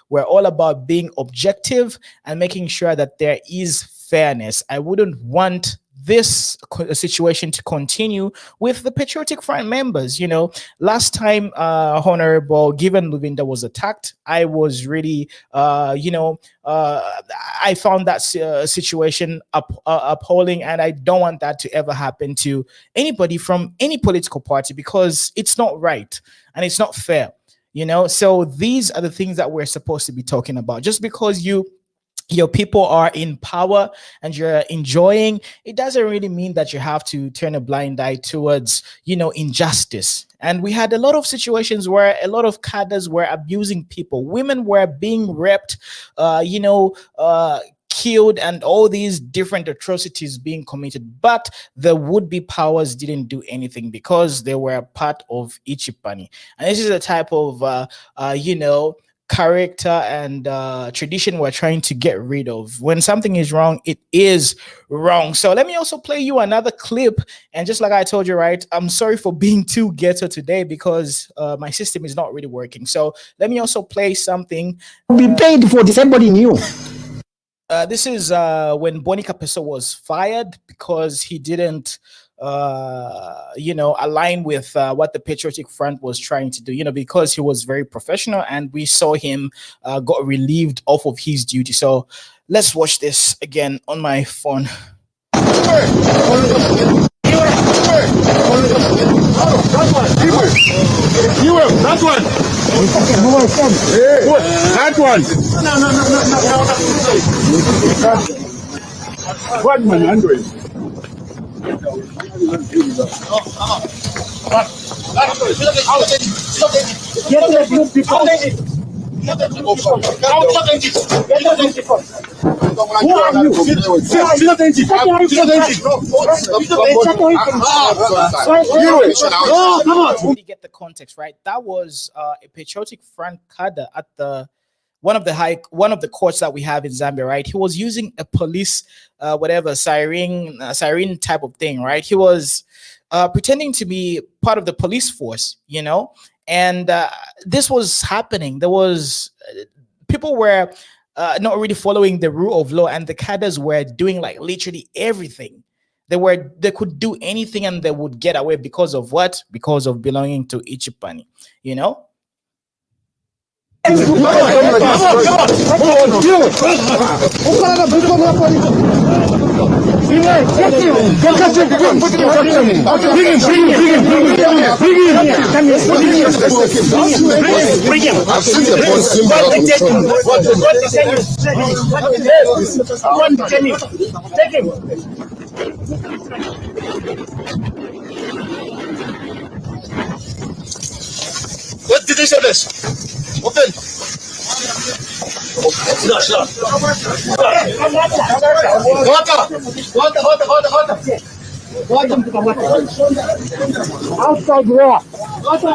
we're all about being objective and making sure that there is fairness. I wouldn't want this situation to continue with the Patriotic Front members. Last time Honorable Given Luvinda was attacked, I was really, I found that situation appalling, and I don't want that to ever happen to anybody from any political party, because it's not right and it's not fair. So these are the things that we're supposed to be talking about. Just because your people are in power and you're enjoying, it doesn't really mean that you have to turn a blind eye towards, injustice. And we had a lot of situations where a lot of cadres were abusing people. Women were being raped, killed, and all these different atrocities being committed. But the would-be powers didn't do anything because they were part of Ichipani. And this is the type of, character and tradition we're trying to get rid of. When something is wrong, it is wrong. So let me also play you another clip. And just like I told you, right, I'm sorry for being too ghetto today because my system is not really working. So let me also play something. Be paid for disabling you. This is when Bonica Peso was fired because he didn't align with what the Patriotic Front was trying to do, because he was very professional, and we saw him got relieved off of his duty. So let's watch this again on my phone. That one. That one. What man, Android? Get the context right. That was a patriotic front cadre at the one of the courts that we have in Zambia, right? He was using a police siren type of thing, right? He was pretending to be part of the police force, you know, and this was happening. There was people were not really following the rule of law, and the cadres were doing like literally everything. They could do anything and they would get away because of what? Because of belonging to Ichipani, you know? What did they say this? Open. Outside war. Let's go.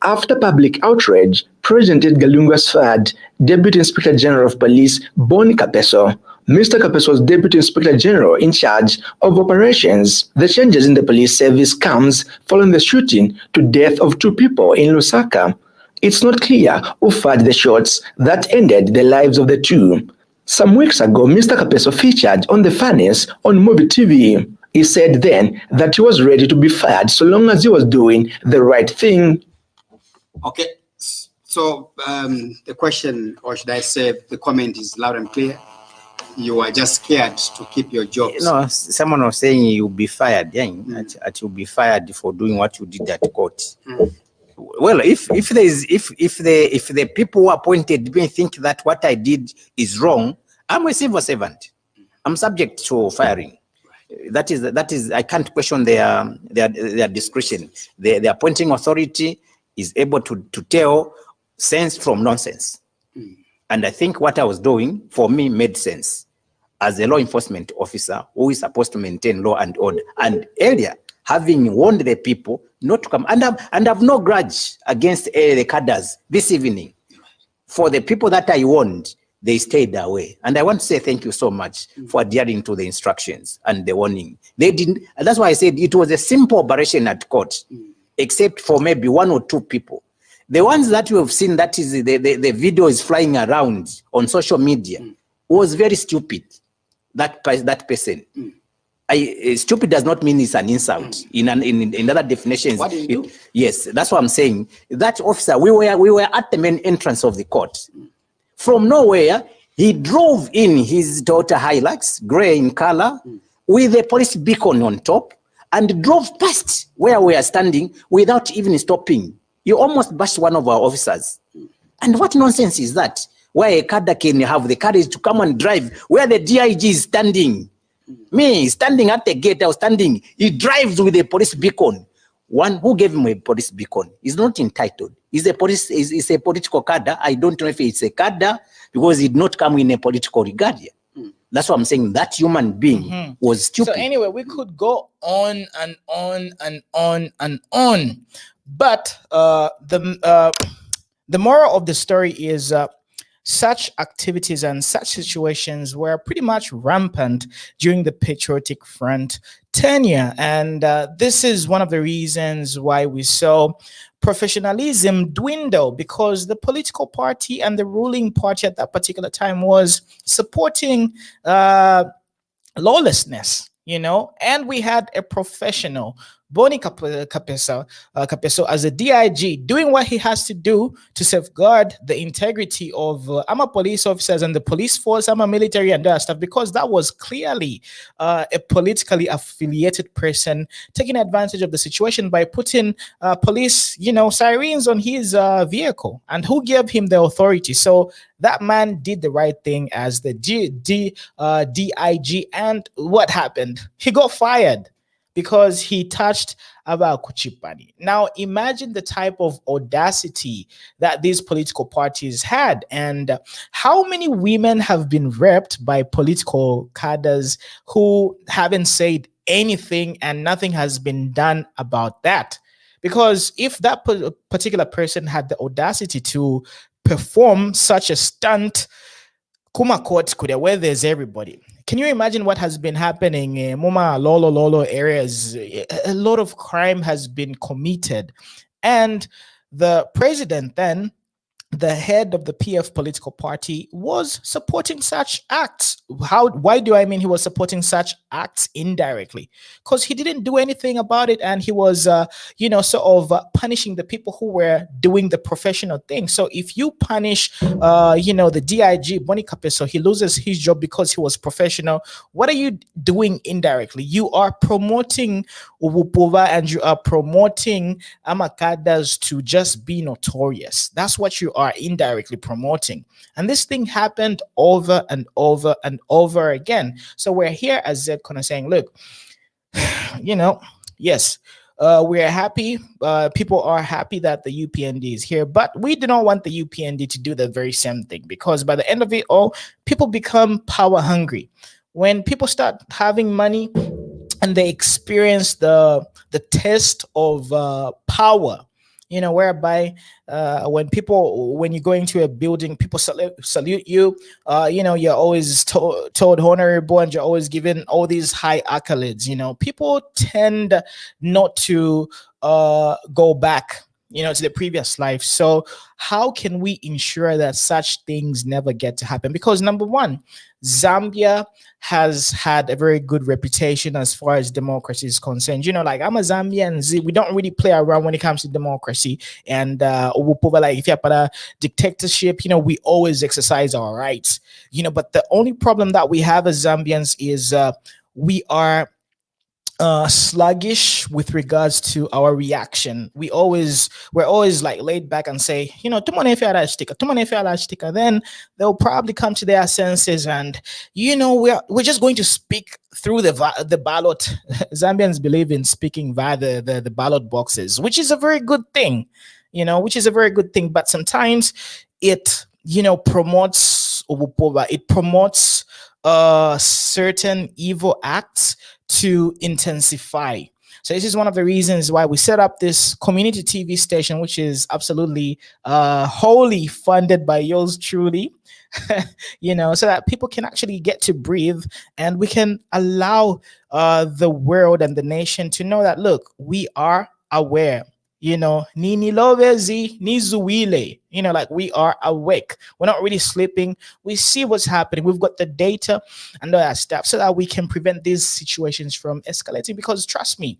After public outrage, President Edgar Lungu's FAD, Deputy Inspector General of Police Boni Kapeso, Mr. Kapeso was Deputy Inspector General in charge of operations. The changes in the police service comes following the shooting to death of 2 people in Lusaka. It's not clear who fired the shots that ended the lives of the 2. Some weeks ago, Mr. Kapeso featured on the Furnace on Movie TV. He said then that he was ready to be fired so long as he was doing the right thing. Okay, so the question, or should I say the comment, is loud and clear. You are just scared to keep your jobs. No, someone was saying you'll be fired, that you'll be fired for doing what you did at court. Well, if the people who appointed me think that what I did is wrong, I'm a civil servant. I'm subject to firing. That is I can't question their discretion. The appointing authority is able to tell sense from nonsense. And I think what I was doing for me made sense as a law enforcement officer who is supposed to maintain law and order. And earlier, having warned the people not to come, and I've no grudge against the cadres this evening. For the people that I warned, they stayed away. And I want to say thank you so much for adhering to the instructions and the warning. They didn't, and that's why I said it was a simple operation at court, except for maybe 1 or 2 people. The ones that you have seen, that is the video is flying around on social media, was very stupid. That person. Stupid does not mean it's an insult. In other definitions, What did you do? Yes, that's what I'm saying. That officer, we were at the main entrance of the court. From nowhere, he drove in his Toyota Hilux, gray in color, with a police beacon on top, and drove past where we are standing without even stopping. You almost bashed one of our officers. And what nonsense is that? Where a cadre can have the courage to come and drive where the DIG is standing. Me, standing at the gate, I was standing. He drives with a police beacon. One who gave him a police beacon is not entitled. He's a political cadre. I don't know if it's a cadre because he did not come in a political regard here. That's what I'm saying. That human being was stupid. So anyway, we could go on and on and on and on. But the moral of the story is such activities and such situations were pretty much rampant during the Patriotic Front tenure. And this is one of the reasons why we saw professionalism dwindle, because the political party and the ruling party at that particular time was supporting lawlessness, and we had a professional, Boni Capeso, as a DIG, doing what he has to do to safeguard the integrity of AMA police officers and the police force, AMA military and that stuff, because that was clearly a politically affiliated person taking advantage of the situation by putting police, sirens on his vehicle. And who gave him the authority? So that man did the right thing as the DIG, and what happened? He got fired because he touched Aba Kuchipani. Now, imagine the type of audacity that these political parties had, and how many women have been raped by political cadres who haven't said anything, and nothing has been done about that. Because if that particular person had the audacity to perform such a stunt, Kuma Court could, where there's everybody. Can you imagine what has been happening in Muma, Lolo areas? A lot of crime has been committed. And the president then, the head of the PF political party, was supporting such acts. Why do I mean he was supporting such acts indirectly? Because he didn't do anything about it, and he was, sort of punishing the people who were doing the professional thing. So if you punish, the DIG, Boni Capeso, he loses his job because he was professional. What are you doing indirectly? You are promoting Ubupova, and you are promoting Amakadas to just be notorious. That's what you are indirectly promoting. And this thing happened over and over and over again. So we're here as Zed kind of saying, look, yes, we're happy. People are happy that the UPND is here, but we do not want the UPND to do the very same thing, because by the end of it all, people become power hungry. When people start having money and they experience the taste of power, whereby when you go into a building, people salute you, you're always told honorable, and you're always given all these high accolades. People tend not to go back to the previous life. So how can we ensure that such things never get to happen? Because number one, Zambia has had a very good reputation as far as democracy is concerned. Like, I'm a Zambian, we don't really play around when it comes to democracy. And like, if you have a dictatorship, we always exercise our rights. But the only problem that we have as Zambians is we are sluggish with regards to our reaction. We're always like laid back and say, then they'll probably come to their senses, and we're just going to speak through the ballot. Zambians believe in speaking via the ballot boxes, which is a very good thing, but sometimes it promotes certain evil acts to intensify. So this is one of the reasons why we set up this community TV station, which is absolutely wholly funded by yours truly, so that people can actually get to breathe, and we can allow the world and the nation to know that, look, we are aware. Nini lovezi nizuile. Like, we are awake. We're not really sleeping. We see what's happening. We've got the data and all that stuff, so that we can prevent these situations from escalating. Because trust me,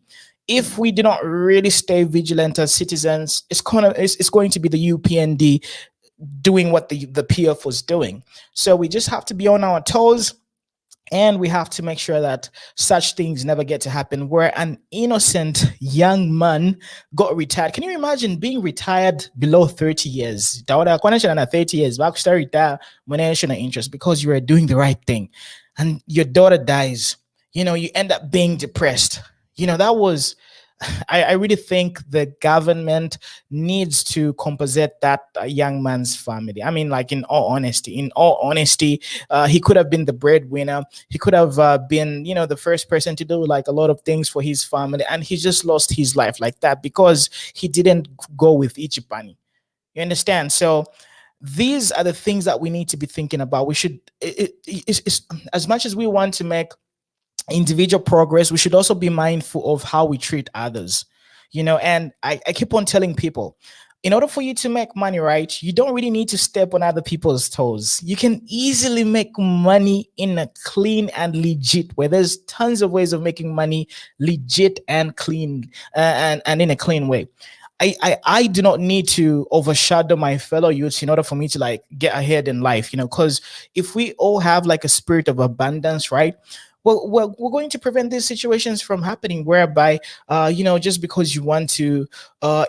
if we do not really stay vigilant as citizens, it's going to be the UPND doing what the PF was doing. So we just have to be on our toes. And we have to make sure that such things never get to happen, where an innocent young man got retired. Can you imagine being retired below 30 years? 30 years, interest because you were doing the right thing, and your daughter dies. You end up being depressed. That was... I really think the government needs to compensate that young man's family. I mean, like, in all honesty, he could have been the breadwinner. He could have been, the first person to do like a lot of things for his family, and he just lost his life like that because he didn't go with Ichipani. You understand? So these are the things that we need to be thinking about. We should, it's, as much as we want to make individual progress, we should also be mindful of how we treat others, and I keep on telling people, in order for you to make money, right, you don't really need to step on other people's toes. You can easily make money in a clean and legit way. There's tons of ways of making money legit and clean, and in a clean way. I do not need to overshadow my fellow youths in order for me to like get ahead in life, because if we all have like a spirit of abundance, right, well, we're going to prevent these situations from happening whereby, just because you want to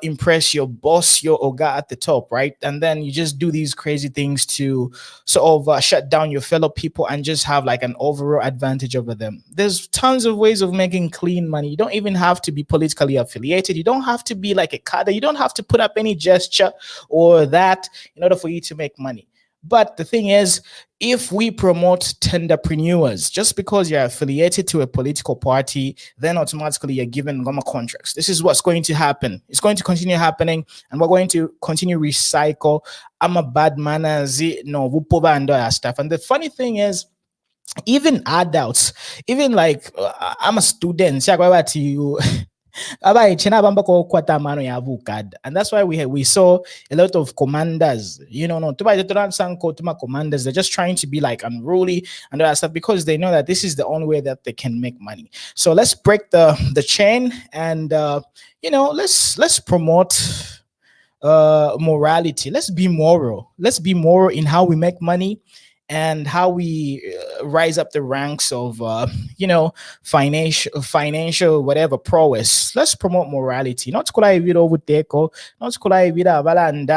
impress your boss, your oga at the top, right? And then you just do these crazy things to sort of shut down your fellow people and just have like an overall advantage over them. There's tons of ways of making clean money. You don't even have to be politically affiliated. You don't have to be like a cadre. You don't have to put up any gesture or that in order for you to make money. But the thing is, if we promote tenderpreneurs, just because you're affiliated to a political party, then automatically you're given government contracts. This is what's going to happen. It's going to continue happening, and we're going to continue recycle. I'm a bad man, and stuff. And the funny thing is, even adults, even like I'm a student, and that's why we saw a lot of commanders, commanders. They're just trying to be like unruly and all that stuff because they know that this is the only way that they can make money. So let's break the chain and let's promote morality. Let's be moral in how we make money and how we rise up the ranks of financial whatever prowess. Let's promote morality, not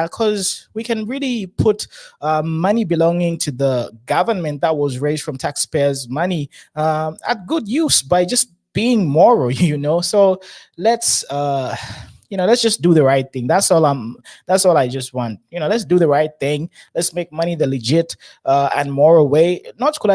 because we can really put money belonging to the government that was raised from taxpayers' money at good use by just being moral. So let's let's just do the right thing. That's all I just want. Let's do the right thing. Let's make money the legit and moral way. Not because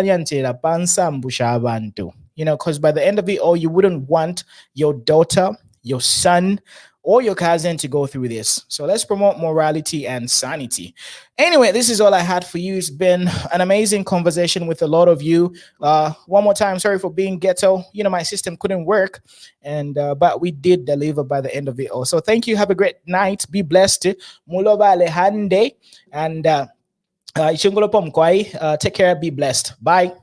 by the end of it all, you wouldn't want your daughter, your son, or your cousin to go through this. So let's promote morality and sanity. Anyway, this is all I had for you. It's been an amazing conversation with a lot of you. One more time, sorry for being ghetto. My system couldn't work, and but we did deliver by the end of it all. So thank you. Have a great night. Be blessed. Muloba lehande and take care. Be blessed. Bye.